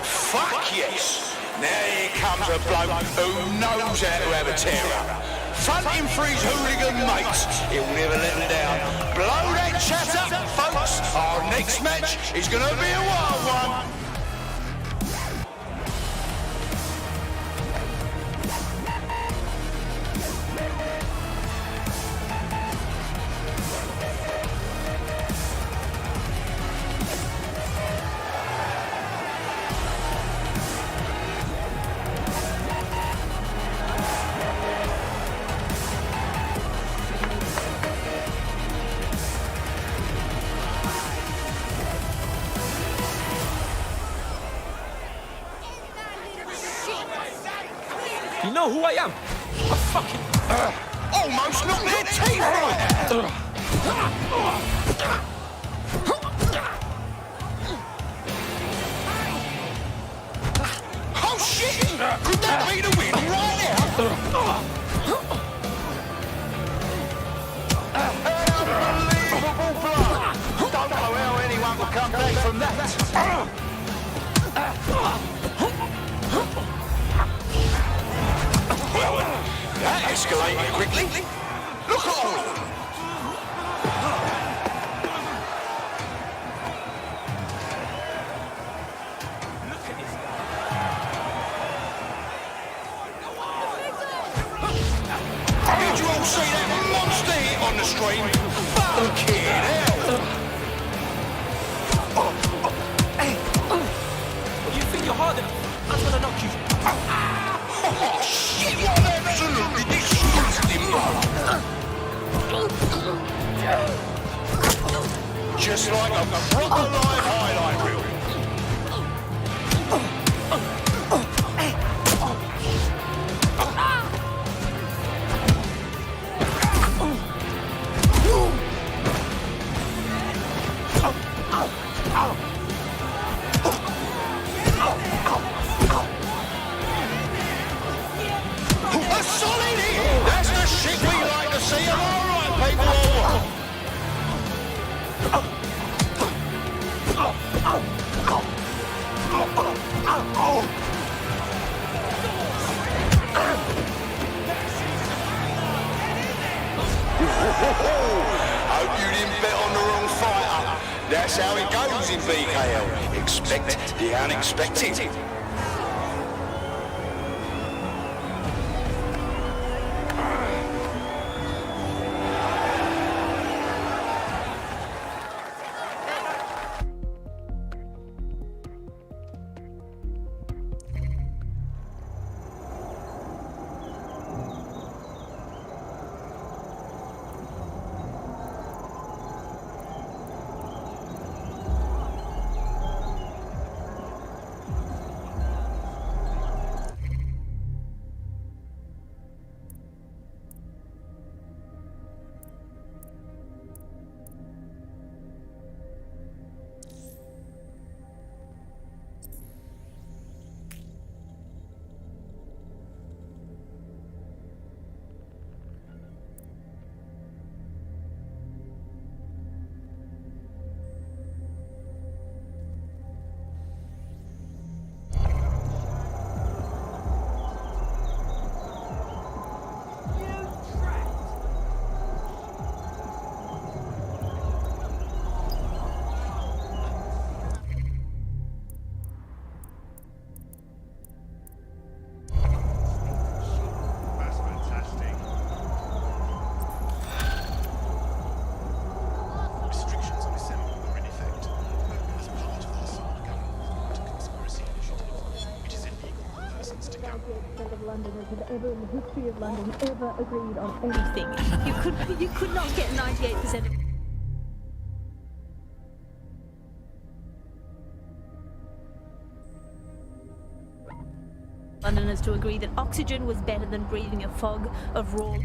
Fuck yes. Now here comes a bloke who knows how to have a tear-up. Fronting for his hooligan mates, he'll never let them down. Blow that chat up, folks. Our next match is going to be a wild one. You know who I am? A fucking... Almost knocked their teeth right out. Oh shit! Could that be the win right now? Unbelievable blow! Don't know how anyone will come back from that. Well, that escalated quickly. Look at all of them. Did you all see that monster hit on the stream? Fucking hell! You think you're hard enough? I'm gonna knock you. Oh shit, what an absolutely disgusting blow! Just like a proper live highlight reel. A solid hit! That's the shit we like to see. Am I right, people? Hope you didn't bet on the wrong fighter. That's how it goes in BKL. Expect the unexpected. League of Londoners have ever in the history of London ever agreed on anything. You could not get 98% of... Londoners to agree that oxygen was better than breathing a fog of raw...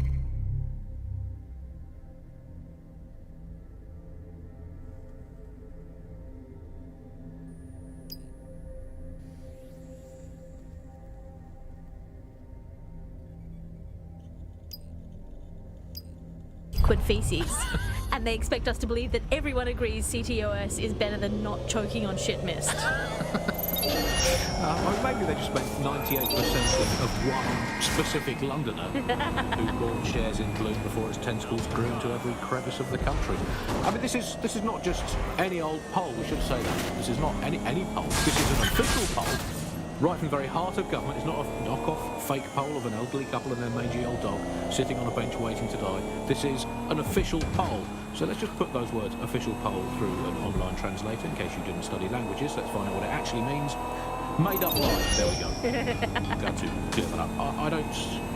liquid feces. And they expect us to believe that everyone agrees CTOS is better than not choking on shit mist. Or maybe they just meant 98% of one specific Londoner who bought shares in Bloom before its tentacles grew into every crevice of the country. I mean, this is not just any old poll, we should say that. This is not any poll. This is an official poll, right from the very heart of government. It's not a knock-off fake poll of an elderly couple and their mangy old dog sitting on a bench waiting to die. This is an official poll. So let's just put those words, official poll, through an online translator in case you didn't study languages. Let's find out what it actually means. Made up lie. There we go. Got to clear that up. I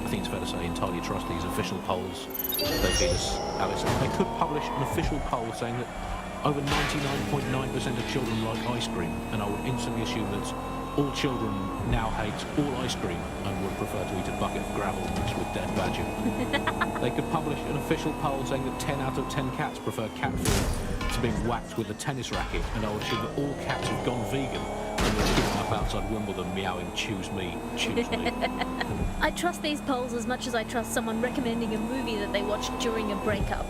think it's fair to say, entirely trust these official polls. They feed us, Alice. They could publish an official poll saying that over 99.9% of children like ice cream, and I would instantly assume that all children now hate all ice cream and would prefer to eat a bucket of gravel mixed with dead badger. They could publish an official poll saying that 10 out of 10 cats prefer cat food to being whacked with a tennis racket, and I would assume that all cats have gone vegan and they're queuing up outside Wimbledon meowing, choose me, choose me. I trust these polls as much as I trust someone recommending a movie that they watched during a breakup.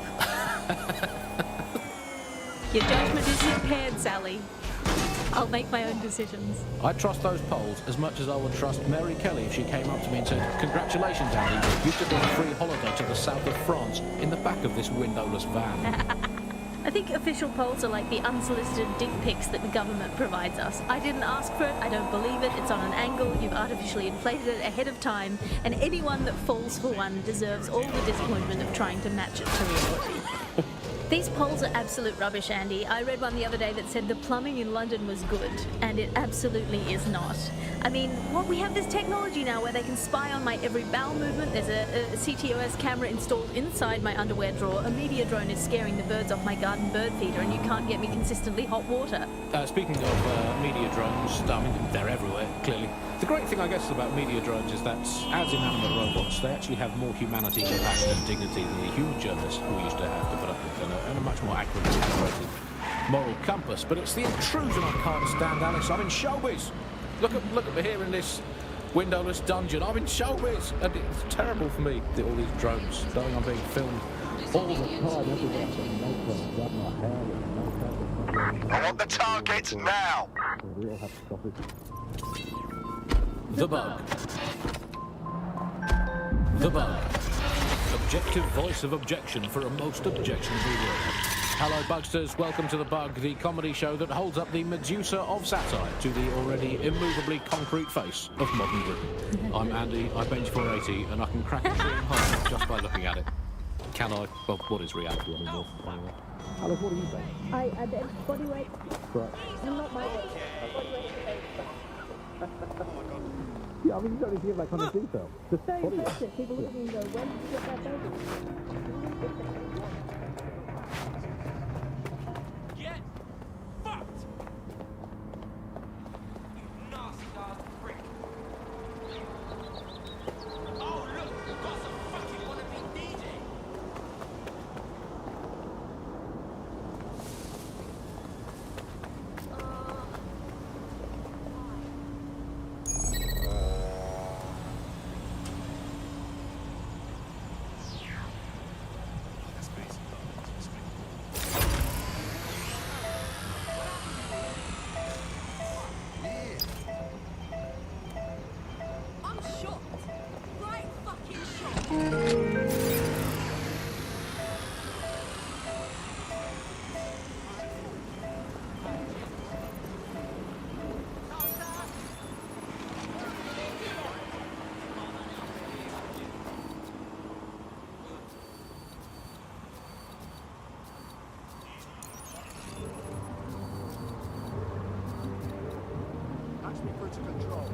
Your judgment is impaired, Sally. I'll make my own decisions. I trust those polls as much as I would trust Mary Kelly if she came up to me and said, "Congratulations, Andy, you've just got a free holiday to the south of France in the back of this windowless van." I think official polls are like the unsolicited dick pics that the government provides us. I didn't ask for it, I don't believe it, it's on an angle, you've artificially inflated it ahead of time, and anyone that falls for one deserves all the disappointment of trying to match it to reality. These polls are absolute rubbish, Andy. I read one the other day that said the plumbing in London was good, and it absolutely is not. I mean, we have this technology now where they can spy on my every bowel movement. There's a CTOS camera installed inside my underwear drawer. A media drone is scaring the birds off my garden bird feeder, and you can't get me consistently hot water. Speaking of media drones, I mean, they're everywhere, clearly. The great thing, I guess, about media drones is that, as inanimate robots, they actually have more humanity, compassion and dignity than the human journalists we used to have to put up with, and a much more accurately calibrated moral compass. But it's the intrusion I can't stand, Alice. I'm in showbiz. Look at me here in this windowless dungeon. I'm in showbiz, and it's terrible for me that all these drones, knowing I'm being filmed all the time, everywhere. I want the target now. We all have to stop it. The Bug. The Bug. Objective voice of objection for a most objectionable world. Hello, Bugsters. Welcome to The Bug, the comedy show that holds up the Medusa of satire to the already immovably concrete face of modern Britain. I'm Andy, I bench 480, and I can crack a tree in half just by looking at it. Can I? Well, what is reality anymore? Anyway. Alice, what do you think? I bet body weight. Right. Not my weight. Body weight. Yeah, I mean, you don't need to give that kind of detail. Just Very body weight. impressive. People look at me and go, when did you get that baby? Get fucked! You nasty ass prick. Oh, look, we've got some fucking wannabe DJ. I'm shocked. Right fucking shocked. Ask me for to control.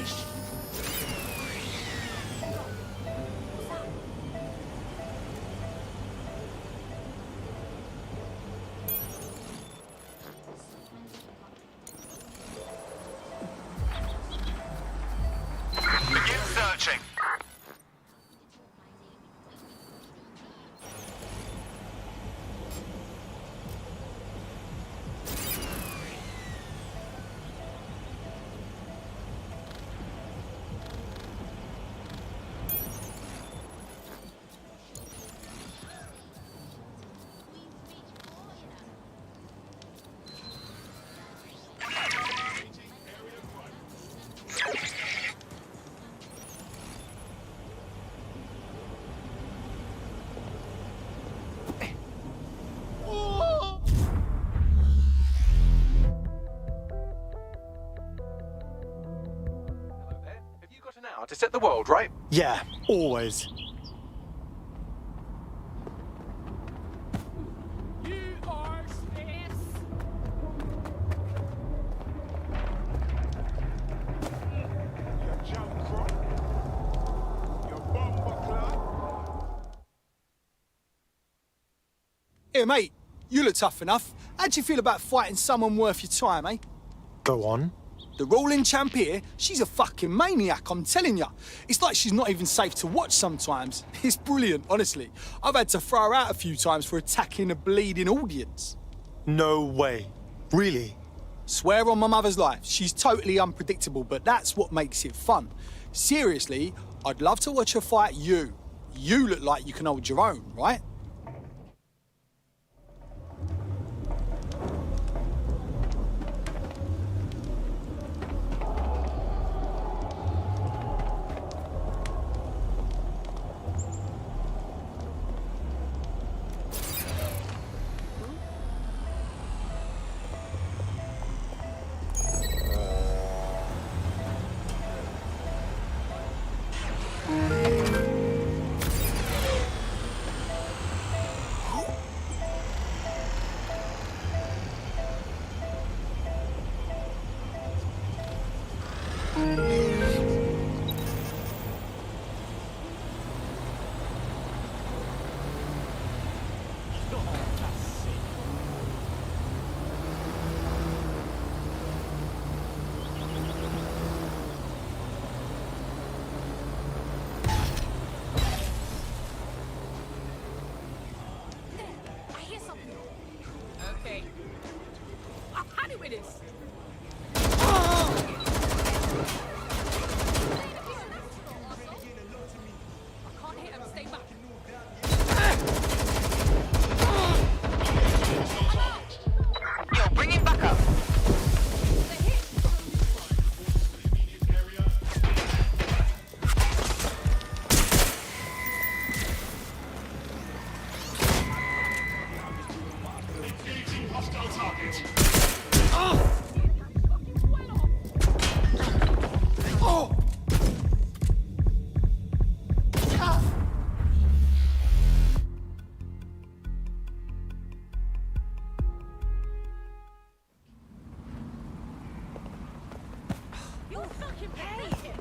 this. Begin searching. To set the world right? Yeah, always. You are space. Here, mate, you look tough enough. How do you feel about fighting someone worth your time, eh? Go on. The ruling champ here, she's a fucking maniac, I'm telling ya. It's like she's not even safe to watch sometimes. It's brilliant, honestly. I've had to throw her out a few times for attacking a bleeding audience. No way. Really? Swear on my mother's life, she's totally unpredictable, but that's what makes it fun. Seriously, I'd love to watch her fight you. You look like you can hold your own, right? Okay. How do we do this? I can't hit him. Stay back. Yo, bring him back up. Hostile target. You fucking pay him.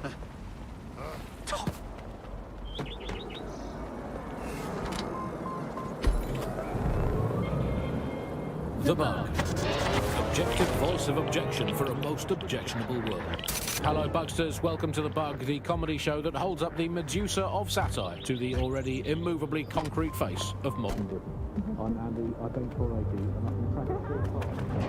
The Bug. Objective voice of objection for a most objectionable world. Hello, Bugsters. Welcome to The Bug, the comedy show that holds up the Medusa of satire to the already immovably concrete face of modern Britain. I'm Andy, I bake 480, and I can track it.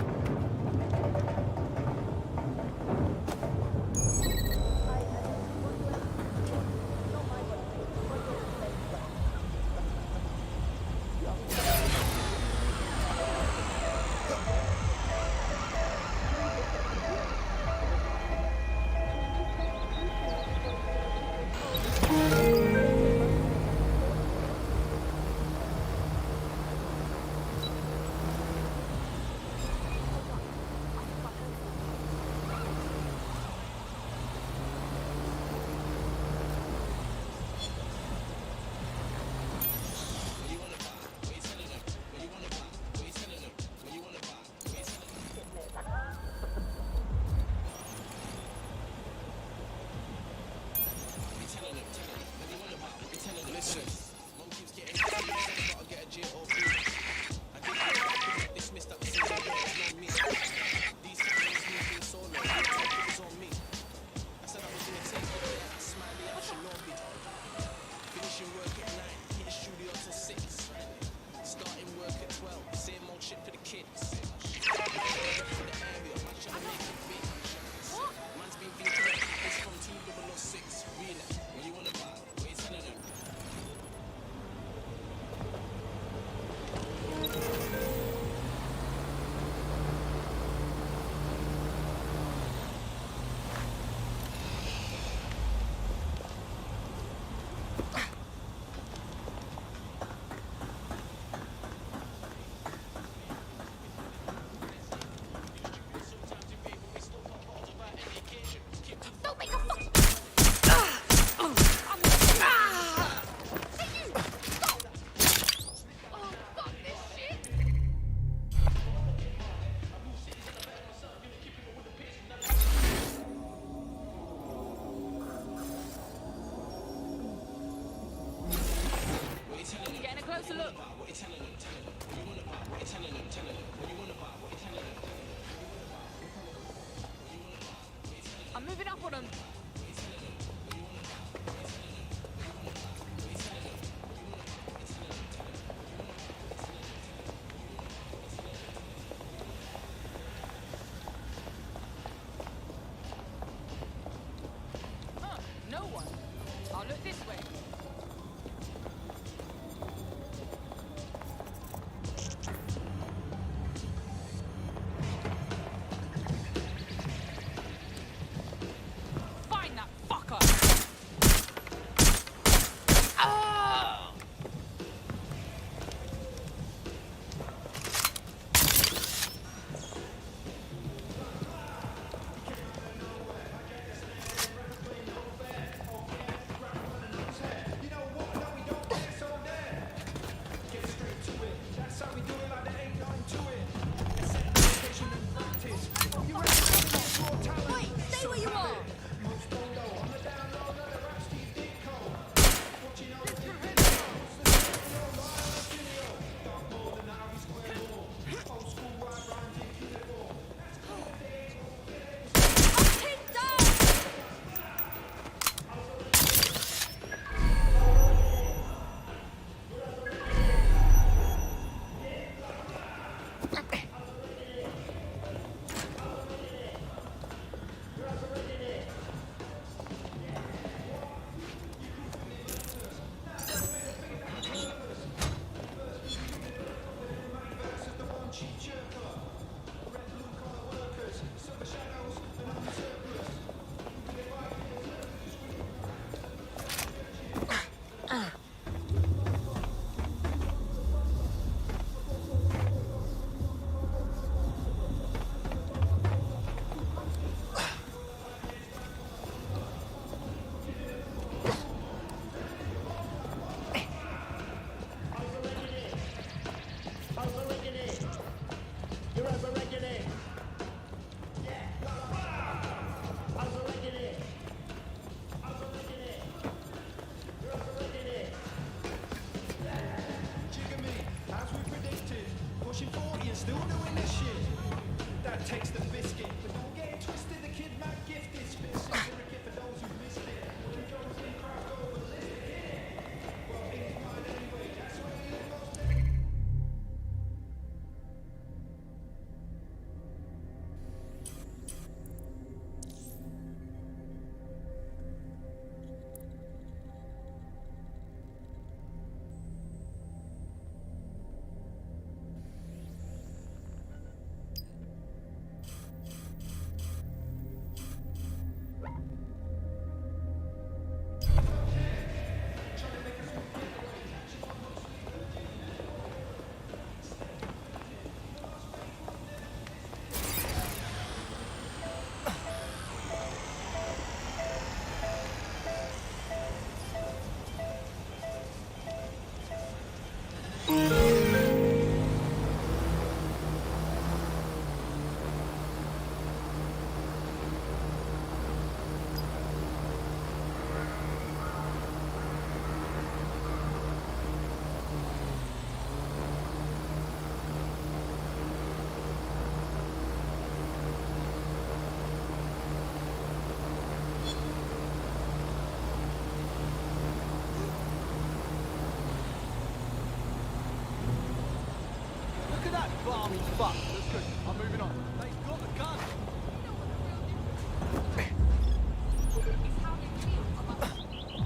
army fucked. That's good. I'm moving on. They've got a gun.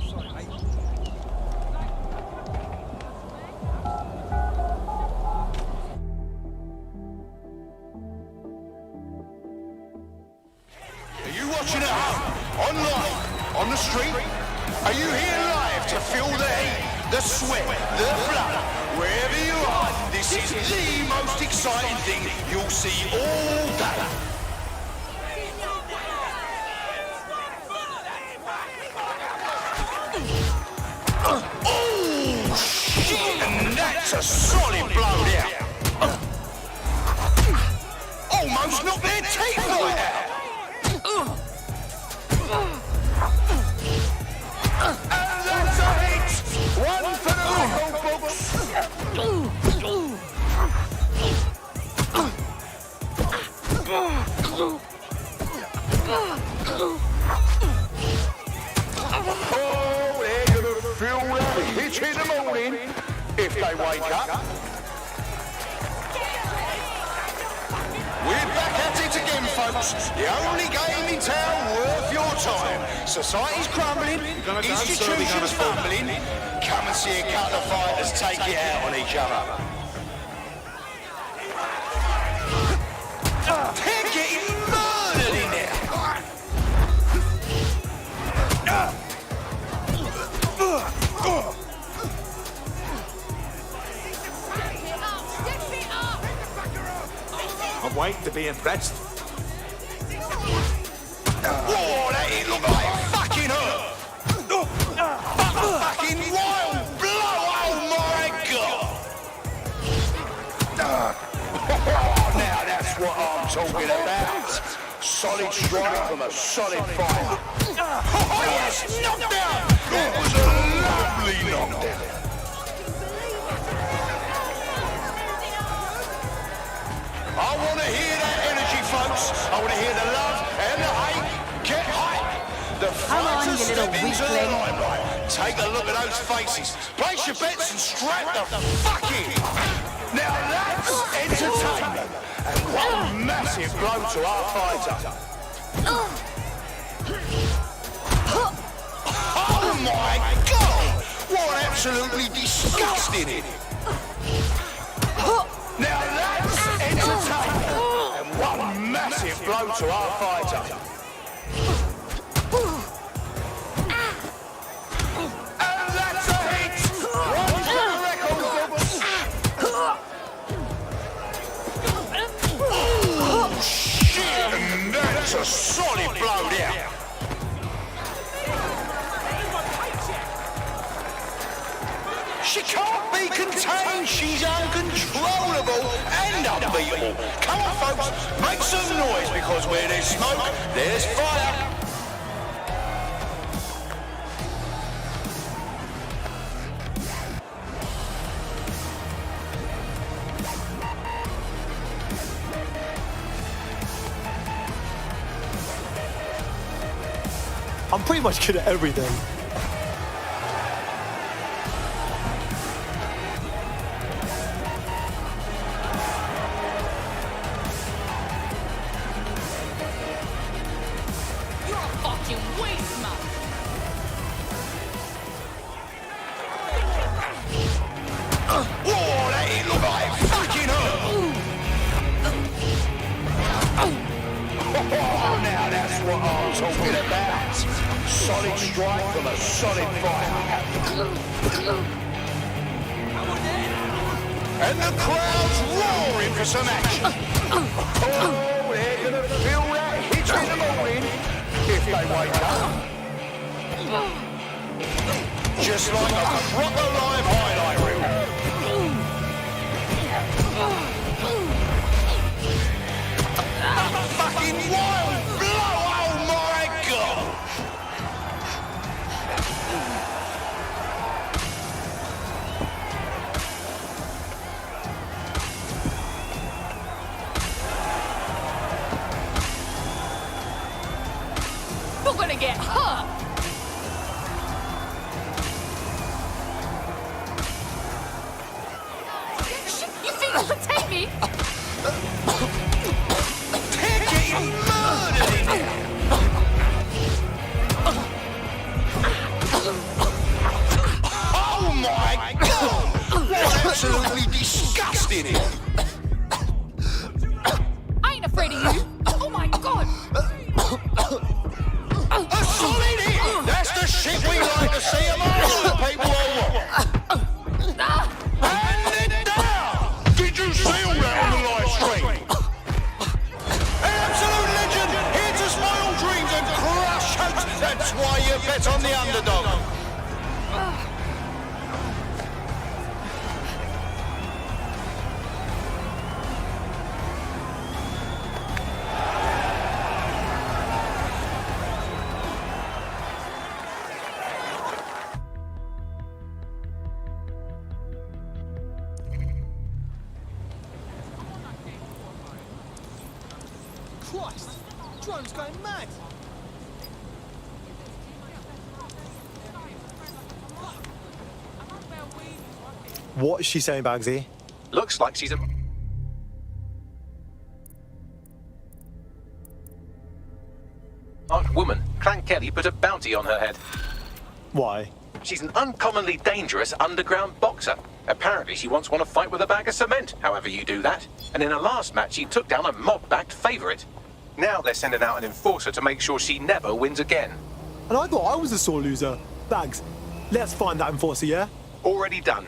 Sorry, mate. Are you watching at home, online, on the street? Are you here live to feel the heat, the sweat, the blood? Wherever you are, this is the most exciting thing you'll see all day. Oh, shit! And that's a solid blow there. Almost knocked their teeth right out. And that's a hit! One for the record books. Oh, they're gonna feel that hit in the morning if they wake up. We're back at it again, folks. The only game in town worth your time. Society's crumbling, institutions fumbling. Come and see a couple of fighters take it out on each other. They're getting murdered in there. I'm waiting to be impressed. Whoa, that ain't look like it fucking hurt. Fucking wild blow, oh my god. Now that's what I'm talking about. Solid strike from a solid fighter. Oh yes, knockdown. It was a lovely knockdown. I want to hear that energy, folks. I want to hear the love and the hate. Get hype. The fighters step into the limelight. Take a look at those faces. Place your bets and strap the fuck in. Now that's entertainment. And one massive blow to our fighter. Oh my God! What absolutely disgusting! Now that's entertainment, and one massive blow to our fighter. And that's a hit! One for the record books. Oh shit! And that's a solid blow there. She can't be contained, she's uncontrollable and unbeatable. Come on, folks, make some noise, because where there's smoke, there's fire. I'm pretty much good at everything. Whoa, that ain't look like it fucking hurt. Oh, now that's what I'm talking about. Solid strike from a solid fighter. And the crowd's roaring for some action. Oh, they're gonna feel that hit in the morning if they wake up. Just like a proper live highlight reel. Fucking wild blow, oh my God! You're gonna get hurt! You think you can take me? want to see them all, the people or what? Hand it down! Did you see all that on the live stream? An absolute legend, here to spoil dreams and crush hopes. That's why you bet on the underdog. Christ! Drone's going mad! What is she saying, Bagsy? Looks like she's a... Marked woman, Clan Kelly put a bounty on her head. Why? She's an uncommonly dangerous underground boxer. Apparently she once won a fight with a bag of cement, however you do that. And in her last match she took down a mob-backed favourite. Now they're sending out an enforcer to make sure she never wins again. And I thought I was a sore loser. Bags, let's find that enforcer, yeah? Already done.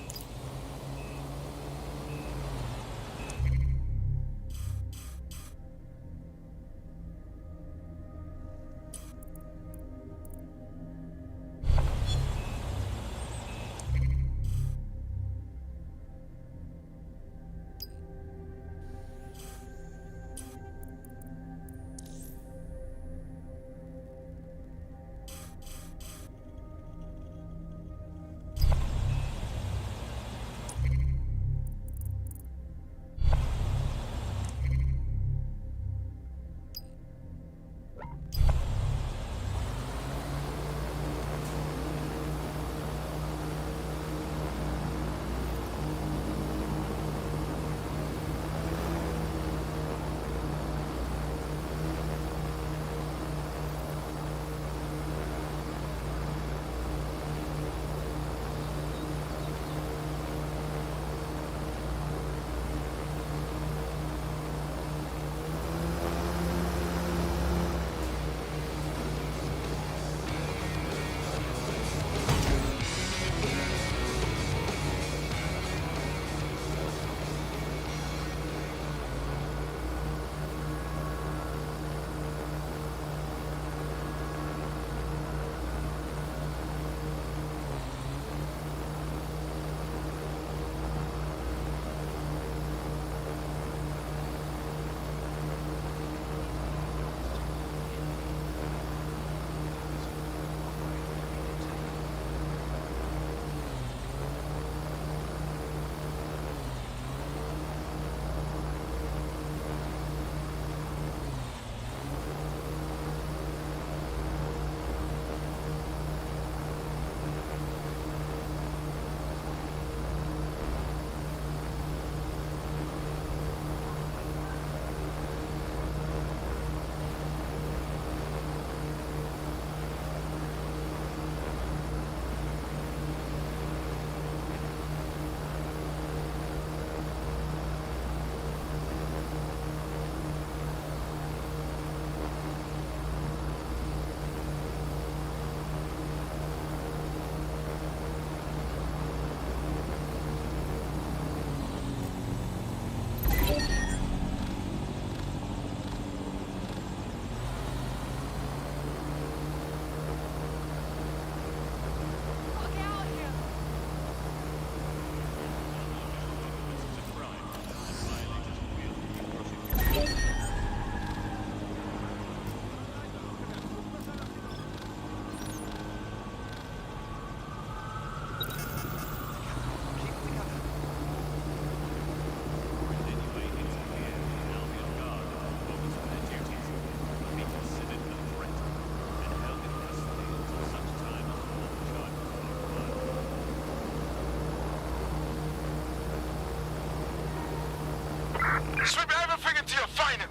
Slip everything until you find him.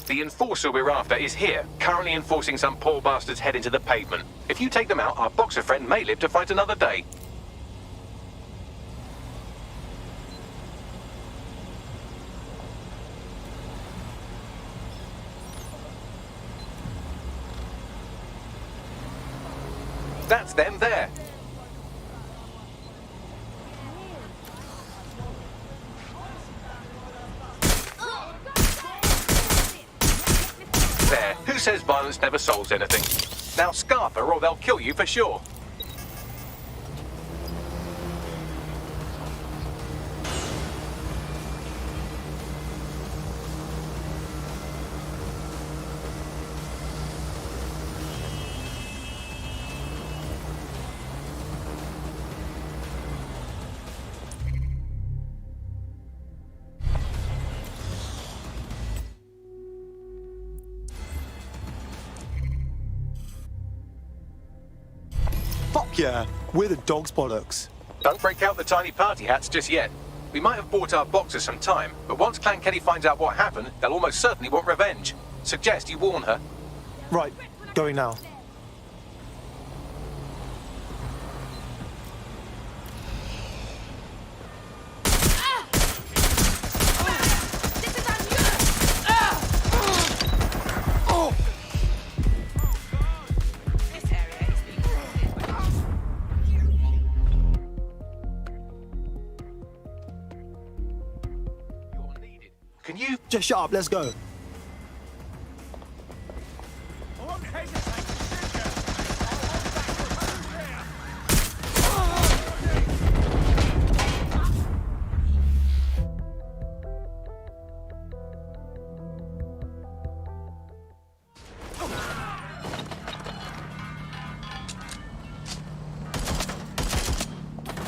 The enforcer we're after is here, currently enforcing some poor bastard's head into the pavement. If you take them out, our boxer friend may live to fight another day. That's them there. There. Who says violence never solves anything? Now scarper or they'll kill you for sure. Fuck yeah, we're the dog's bollocks. Don't break out the tiny party hats just yet. We might have bought our boxers some time, but once Clan Kenny finds out what happened, they'll almost certainly want revenge. Suggest you warn her. Right, going now. Can you just shut up? Let's go.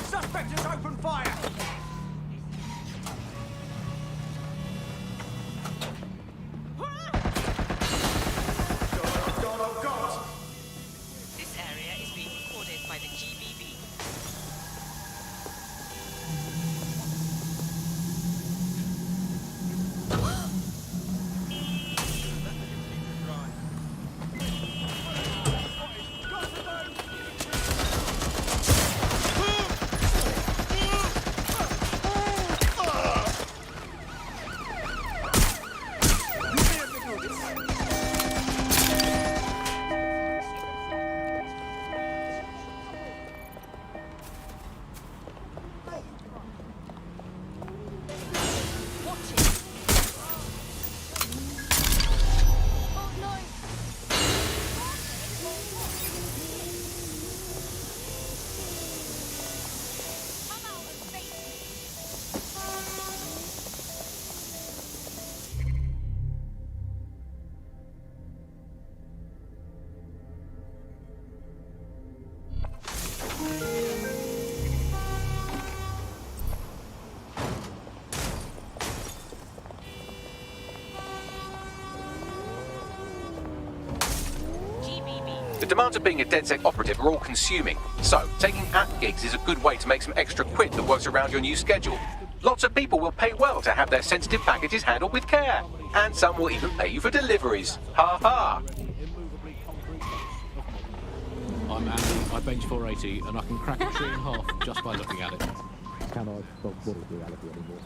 Suspect has opened fire! This area is being recorded by the GBB. The demands of being a DedSec operative are all-consuming, so taking app gigs is a good way to make some extra quid that works around your new schedule. Lots of people will pay well to have their sensitive packages handled with care, and some will even pay you for deliveries. Ha ha! I'm Andy, I bench 480, and I can crack a tree in half just by looking at it. Can I stop body reality anymore?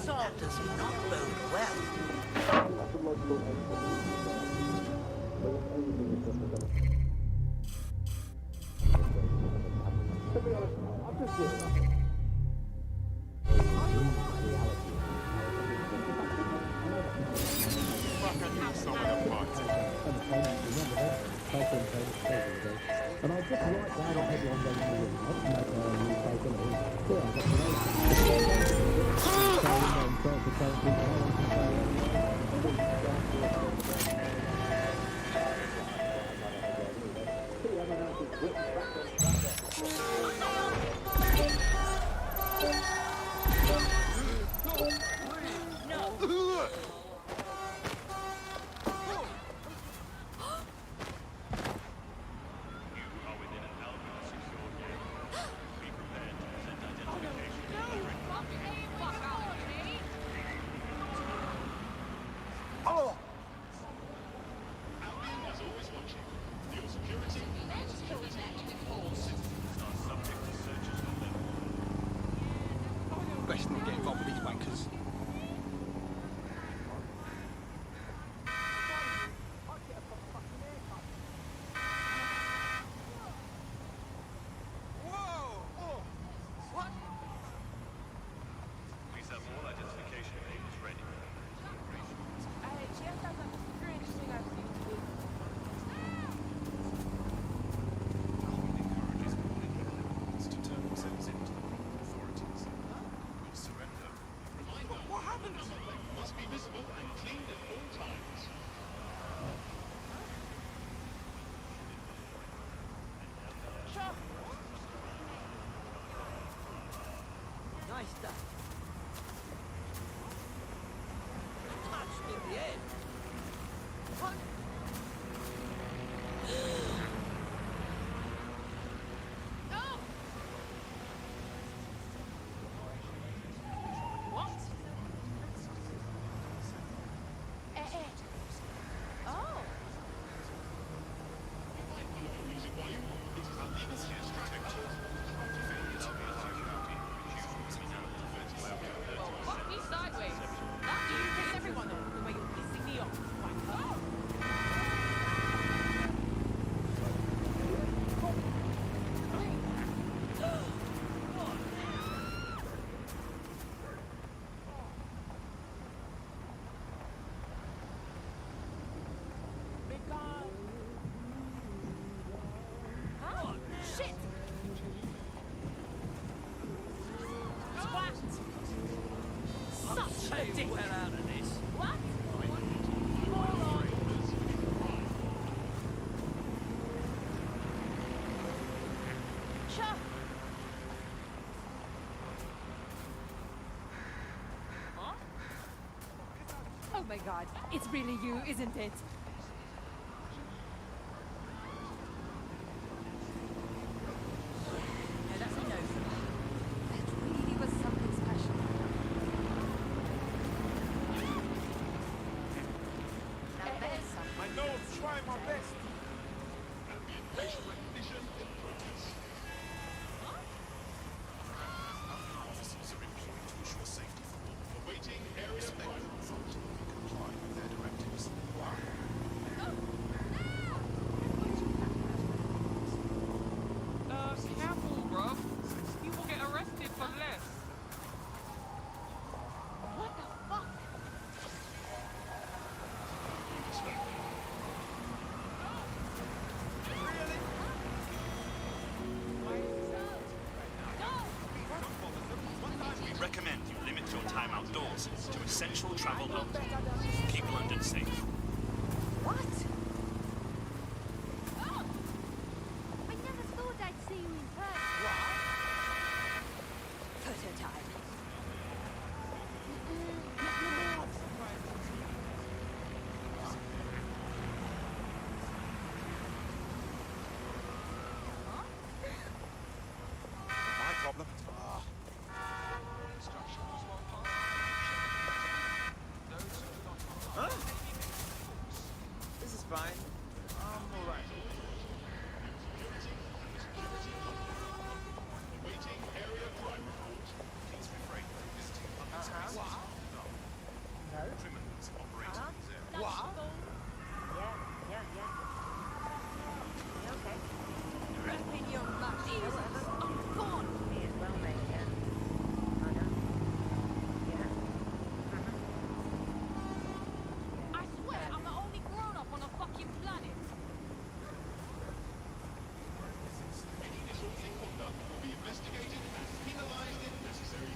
That does not bode well. Best not get involved with these wankers. Please have all identification papers ready. To turn themselves into the authorities. Will surrender. Reminder, what happened? Must be visible and cleaned at all times. Nice stuff. Touched in the head. What? What? Oh. Fuck me sideways. That you piss everyone off the way you're pissing me off. Oh. Oh, shit! Splat! Such a dick! Well out of this. What? Moron! Chuck! Huh? Oh my god, it's really you, isn't it? Yeah, that's a no. That really was something special. signals to essential travel only. Keep London safe. What? Oh! I never thought I'd see you in person. What? Photo time. My problem. Huh? This is fine. I'm alright. Criminals operating in these areas. What? Okay. Repping your luck. Jesus. I'm gone. May as well make it. I swear I'm the only grown-up on a fucking planet. Will be investigated and penalized if necessary.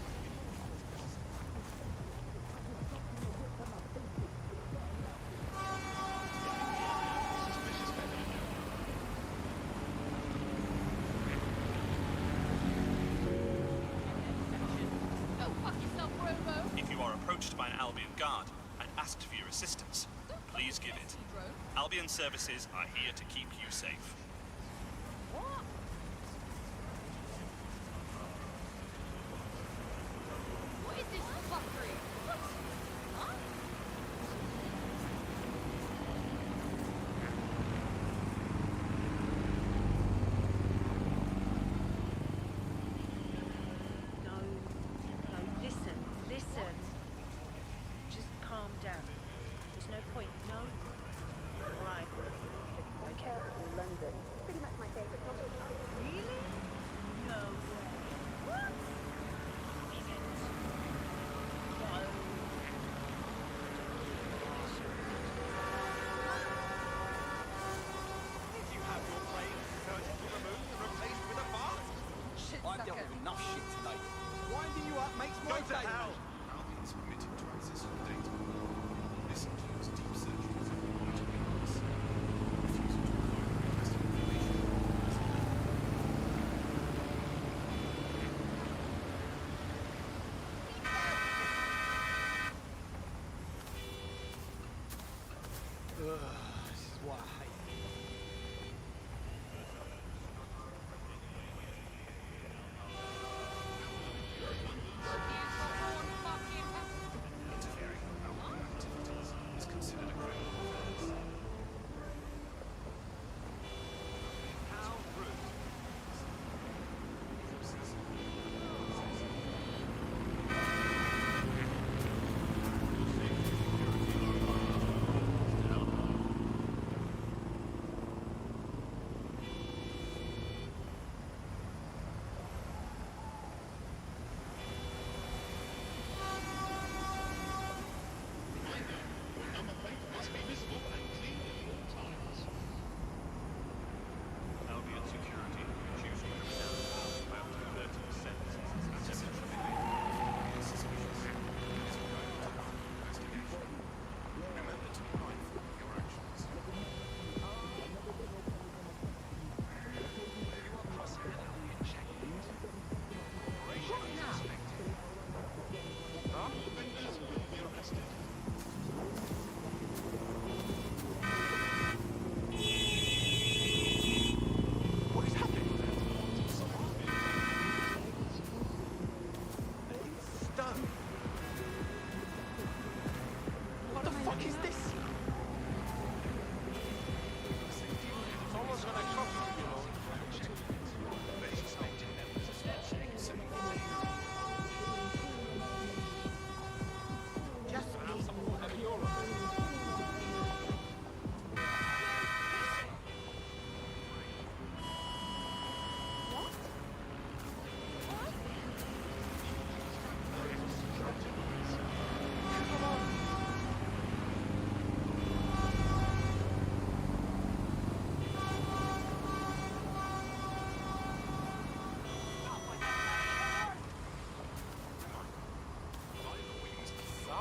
Go fuck yourself, Robo. If you are approached by an Albion guard and asked for your assistance, please give it. Albion services are here to keep you safe. What? What is this fuckery? What? Huh? No, listen. Just calm down. There's no point, no? All right. Okay. London. Pretty much my favorite topic. Really? No way. What? Did you have your brain surgically removed and replaced with a bath? Shit, I've dealt with enough shit today. Winding you up makes my Go to day. hell! Albions permitted to access your data. This includes deep searches of your database. Refusal to provide requested information. This is what I hate. Interfering with Albion activities is considered a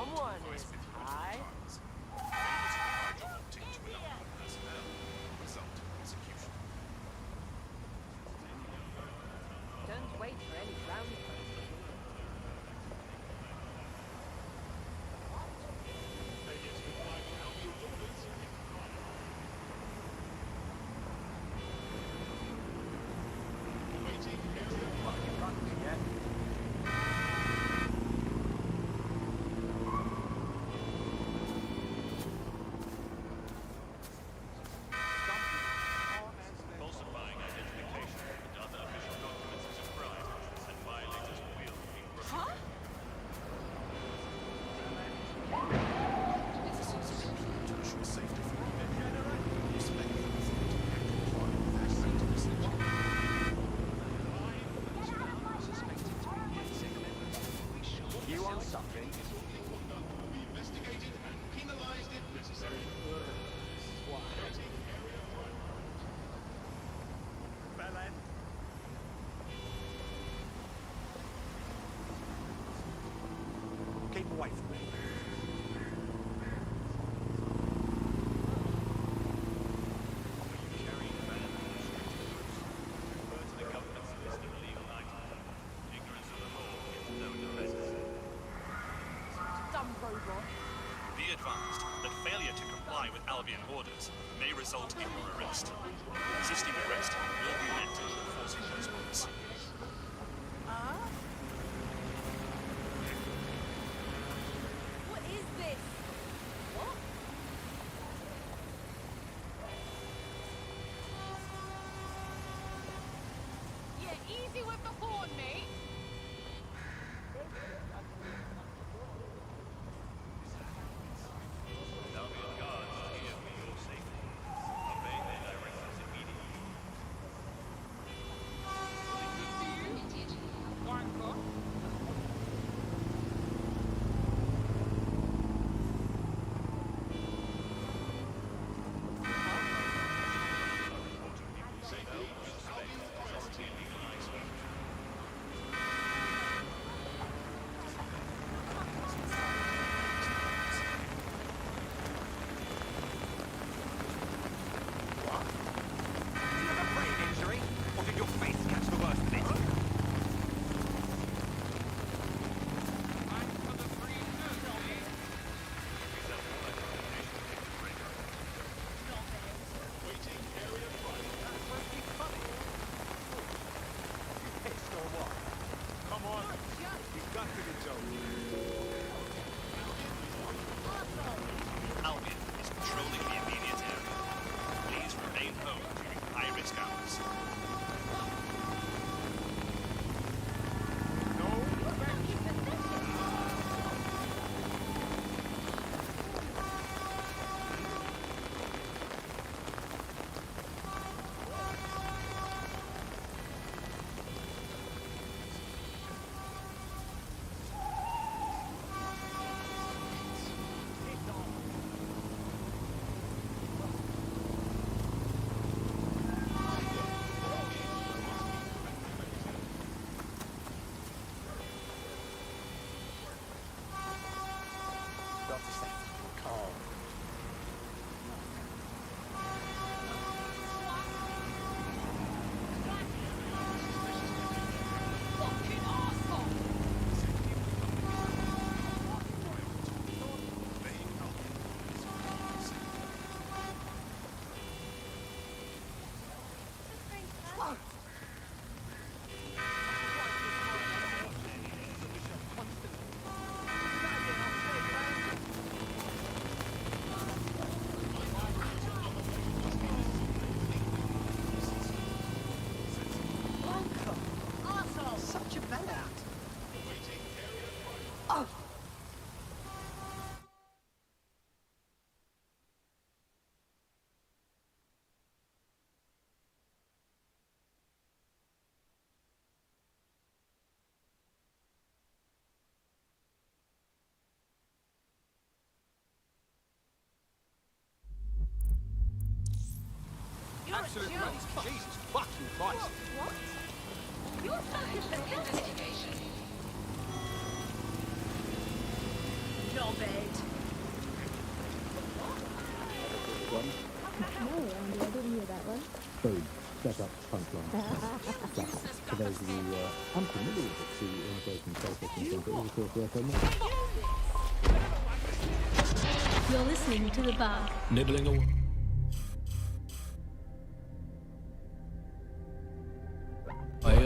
Someone is high. Failure to provide your optic to an Albion personnel will result in execution. Don't wait for any ground crews. Falsifying identification and other official documents is a crime, and violators will be Huh? This is to ensure safety for all. Respect for the authority and comply with their sanctity procedure. You want something? Will be investigated and penalized if necessary. Belen. Keep away from me. carrying a ban on restricted goods. Refer to the government's list of illegal items. Ignorance of the law is no defense. Dumb robot. Be advised that failure to comply with Albion orders may result in your arrest. Resisting arrest will be met with enforcing consequence. What is this? What? Yeah, easy with the horn, mate. Albion guards are here for your safety. Obey their directives immediately. Albion is patrolling the immediate area. Please remain home during high-risk hours. Absolute race. Jesus fucking Christ. What? You're fucking pathetic. Not set-up punchline. For those of you unfamiliar with the immigration process in Central, it is of course worth a minute. You're listening to The Bug. Nibbling away.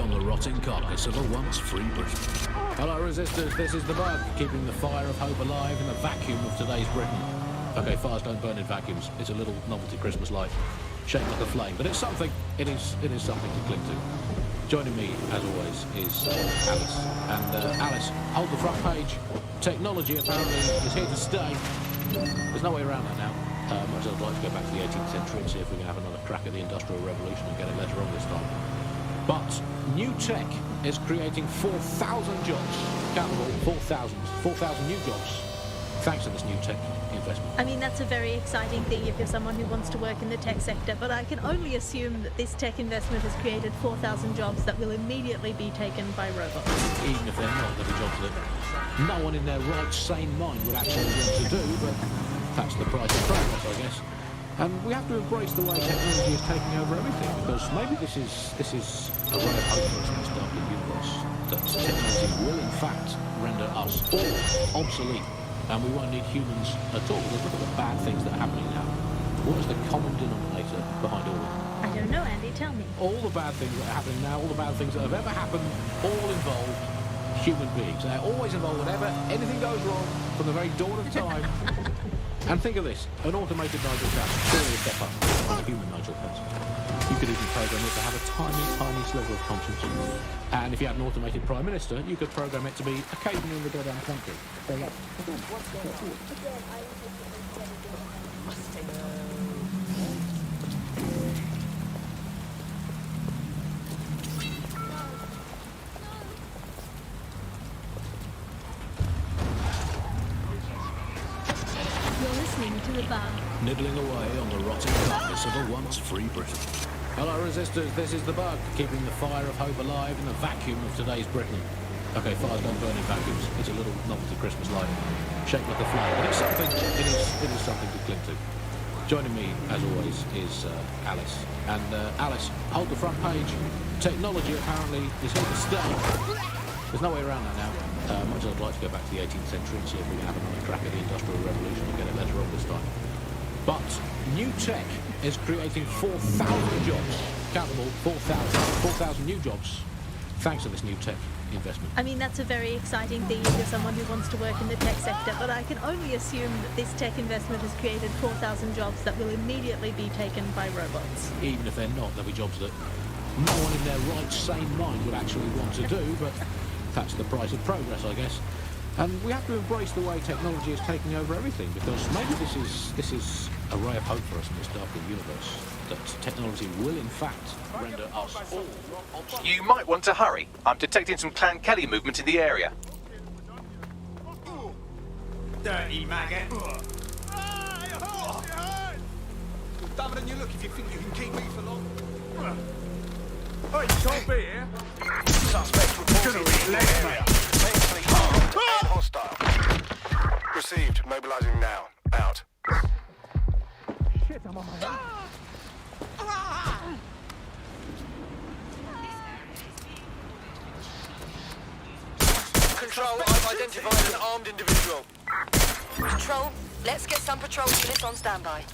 On the rotting carcass of a once free Britain. Hello, resistors. This is the Bug, keeping the fire of hope alive in the vacuum of today's Britain. Okay, fires don't burn in vacuums. It's a little novelty Christmas light, shaped like a flame, but it's something. It is something to cling to. Joining me, as always, is Alice. And Alice, hold the front page. Technology apparently is here to stay. There's no way around that now. Much as I'd like to go back to the 18th century and see if we can have another crack at the Industrial Revolution and get it later on this time. But new tech is creating 4,000 jobs. Countable, 4,000 new jobs, thanks to this new tech investment. I mean, that's a very exciting thing if you're someone who wants to work in the tech sector, but I can only assume that this tech investment has created 4,000 jobs that will immediately be taken by robots. Even if they're not, they'll be jobs that no one in their right, sane mind would actually want to do, but that's the price of progress, I guess. And we have to embrace the way technology is taking over everything, because maybe this is a ray of hope for us in this darkened universe, that technology will in fact render us all obsolete, and we won't need humans at all. Look at the bad things that are happening now. What is the common denominator behind all of them? I don't know, Andy, tell me. All the bad things that are happening now, all the bad things that have ever happened, all involve human beings. They're always involved whenever anything goes wrong from the very dawn of time. And think of this, an automated Nigel Cass, surely a step up from a human Nigel Cass. You could even program it to have a tiny, tiny sliver of conscience. And if you had an automated Prime Minister, you could program it to be occasionally in the goddamn country. So that's To The Bug. nibbling away on the rotting carcass of a once free Britain. Hello, resistors. This is the Bug, keeping the fire of hope alive in the vacuum of today's Britain. Okay, fires don't burn in vacuums. It's a little novelty Christmas light, shaped like a flame, but it's something. It is something to cling to. Joining me, as always, is Alice. And Alice, hold the front page. Technology apparently is here to stay. There's no way around that now. Much as I'd like to go back to the 18th century and see if we can have another crack at the Industrial Revolution and get it later on this time. But new tech is creating 4,000 jobs. Countable, 4,000 new jobs, thanks to this new tech investment. I mean, that's a very exciting thing if you're someone who wants to work in the tech sector, but I can only assume that this tech investment has created 4,000 jobs that will immediately be taken by robots. Even if they're not, they'll be jobs that no one in their right, sane mind would actually want to do, but that's the price of progress, I guess. And we have to embrace the way technology is taking over everything, because maybe this is a ray of hope for us in this darkened universe, that technology will in fact render us all obsolete. You might want to hurry. I'm detecting some Clan Kelly movement in the area. Dirty maggot. Dumber than you look if you think you can keep me for long. Hey, you can't be here. Suspect reported in the area. Potentially armed and hostile. Received. Mobilizing now. Out. Shit, I'm on my head. Control, I've identified an armed individual. Control, let's get some patrol units on standby.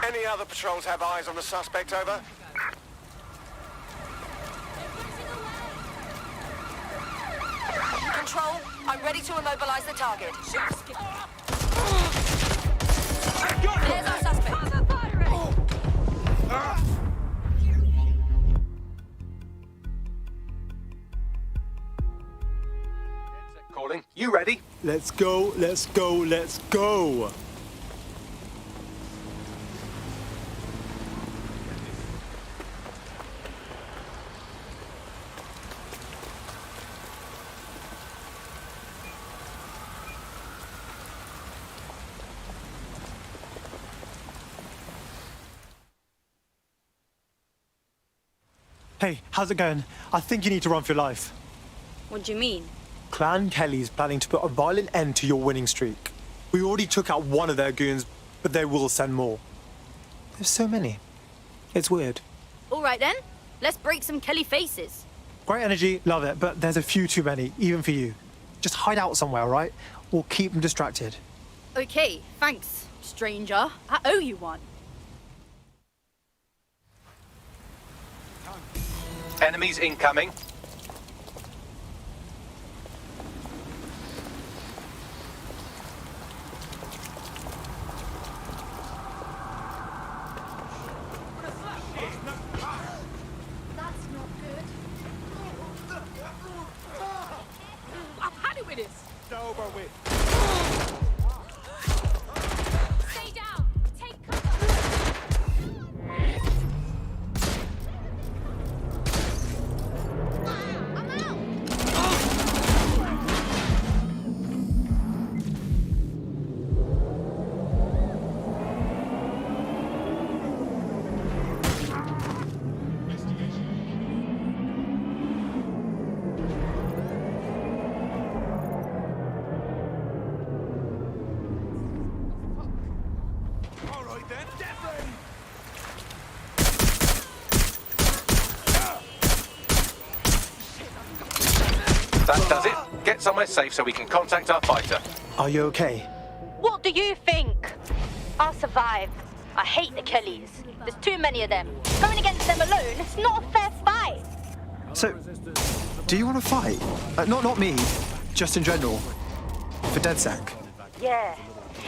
Any other patrols have eyes on the suspect, over? Control, I'm ready to immobilize the target. There's our suspect. Calling. You ready? Let's go, let's go, let's go. Hey, how's it going? I think you need to run for your life. What do you mean? Clan Kelly's planning to put a violent end to your winning streak. We already took out one of their goons, but they will send more. There's so many. It's weird. All right then, let's break some Kelly faces. Great energy, love it, but there's a few too many, even for you. Just hide out somewhere, all right? Or keep them distracted. Okay, thanks, stranger. I owe you one. Enemies incoming. That's not good. I've had it with this. It's over with. Stay down. Take cover. All right then, definitely. That does it. Get somewhere safe so we can contact our fighter. Are you okay? What do you think? I'll survive. I hate the Kellys. There's too many of them. Going against them alone, it's not a fair fight. So, do you want to fight? Not me, just in general. For DedSec. Yeah.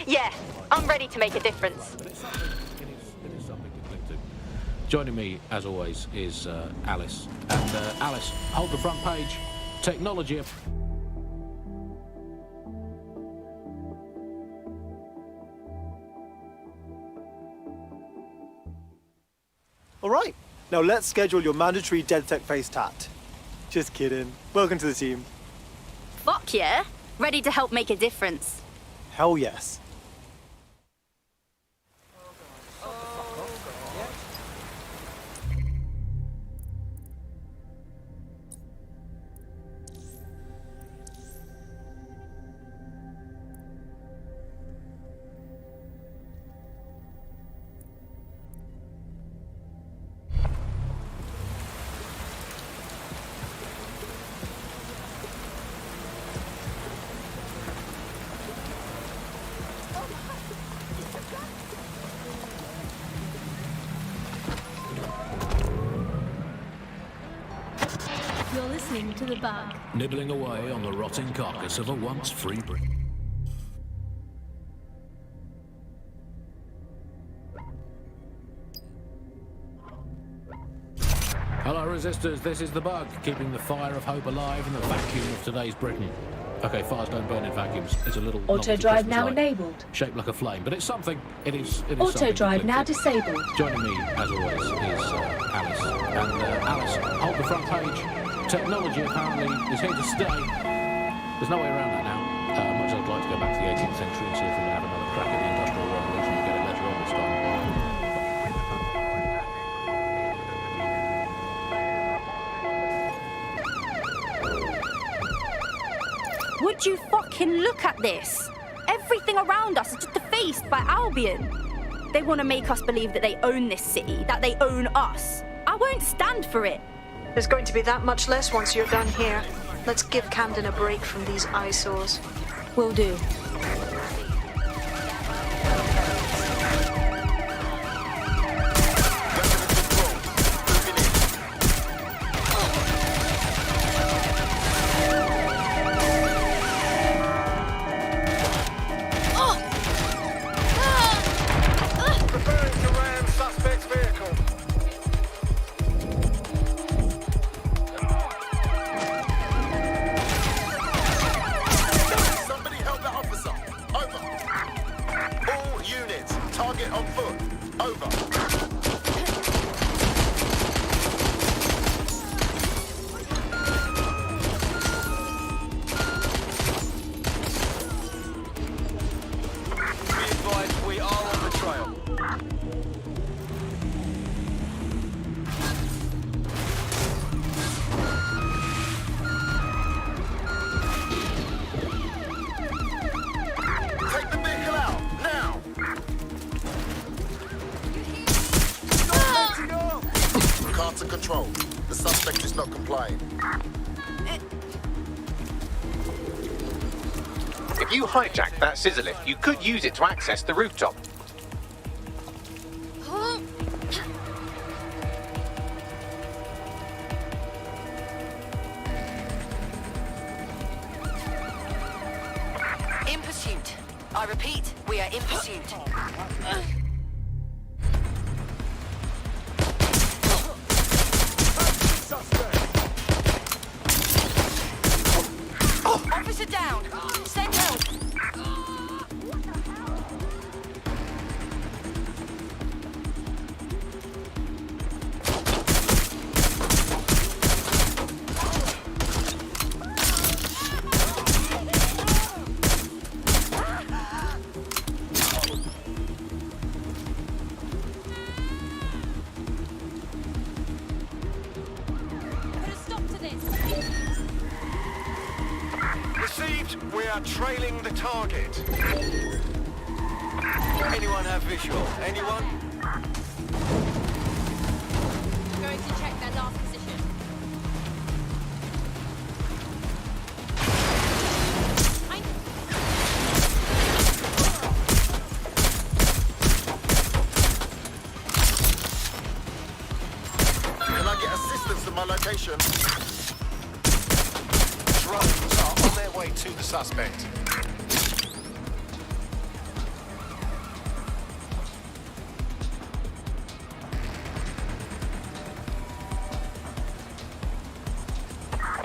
Yeah, I'm ready to make a difference. It is something to cling to. Joining me, as always, is Alice. And Alice, hold the front page. Technology. All right, now let's schedule your mandatory DedSec face tat. Just kidding. Welcome to the team. Fuck yeah. Ready to help make a difference. Hell yes. You're listening to The Bug. Nibbling away on the rotting carcass of a once free Britain. Hello, resistors. This is the Bug, keeping the fire of hope alive in the vacuum of today's Britain. Okay, fires don't burn in vacuums. It's a little Auto drive now enabled. Shaped like a flame, but it's something. It is Auto something drive to now cling to. disabled. Joining me, as always, is Alice. And Alice, hold the front page. Technology apparently is here to stay. There's no way around that now. Much as I'd like to go back to the 18th century and see if we can have another crack at the Industrial Revolution and get it later on this time. Would you fucking look at this? Everything around us is just defaced by Albion. They want to make us believe that they own this city, that they own us. I won't stand for it. There's going to be that much less once you're done here. Let's give Camden a break from these eyesores. Will do. Preparing to ram suspect's vehicle. Somebody help that officer. to control. The suspect is not complying. If you hijacked that scissor lift, you could use it to access the rooftop. In pursuit. I repeat, we are in pursuit. Officer down. Send help. Put a stop to this. Received. We are trailing the target. Anyone have visual? Anyone? Going to check their last position. Can I get assistance at my location? Drones are on their way to the suspect.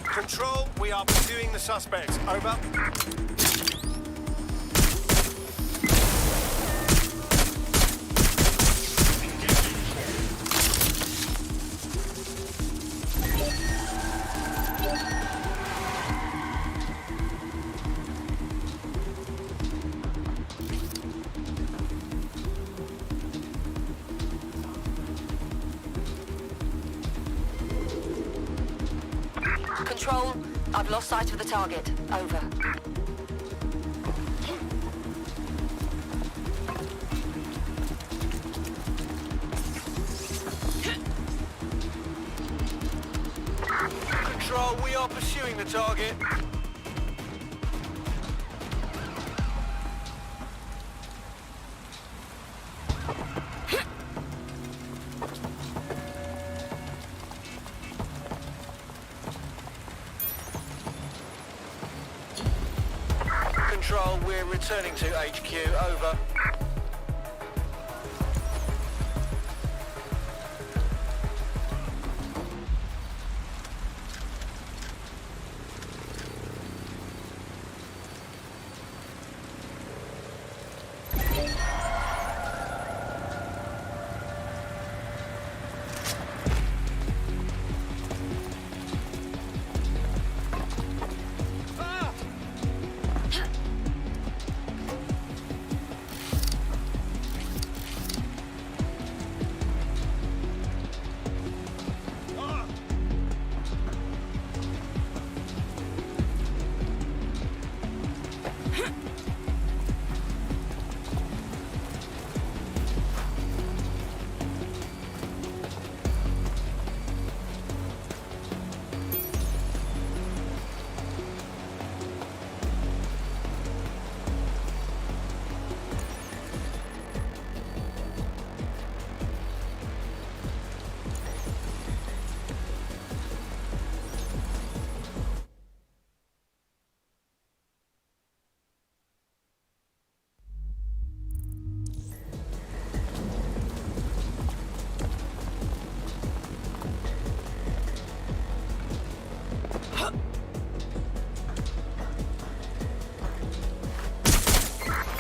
Control, we are pursuing the suspect. Over. Control, I've lost sight of the target. Over. Control, we are pursuing the target. Control, we're returning to HQ. Over.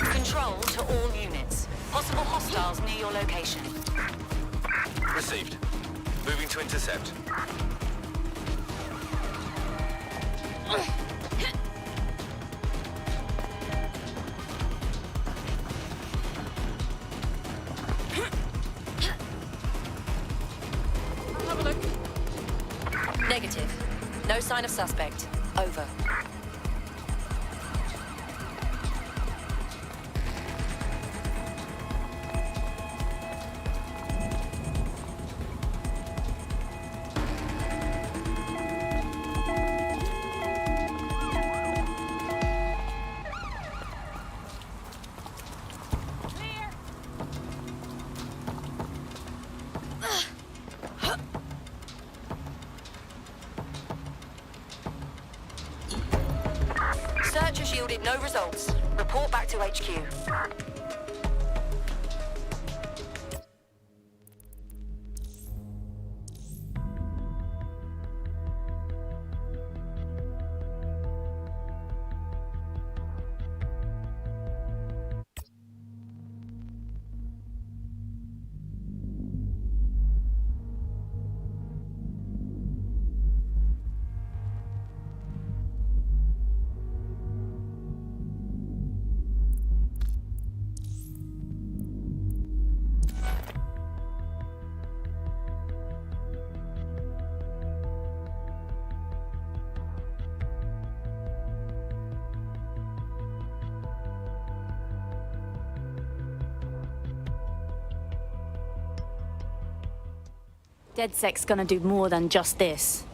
Control to all units. Possible hostiles near your location. Received. Moving to intercept. Have a look. Negative. No sign of suspect. Over. Search yielded no results. Report back to HQ. DedSec's gonna do more than just this.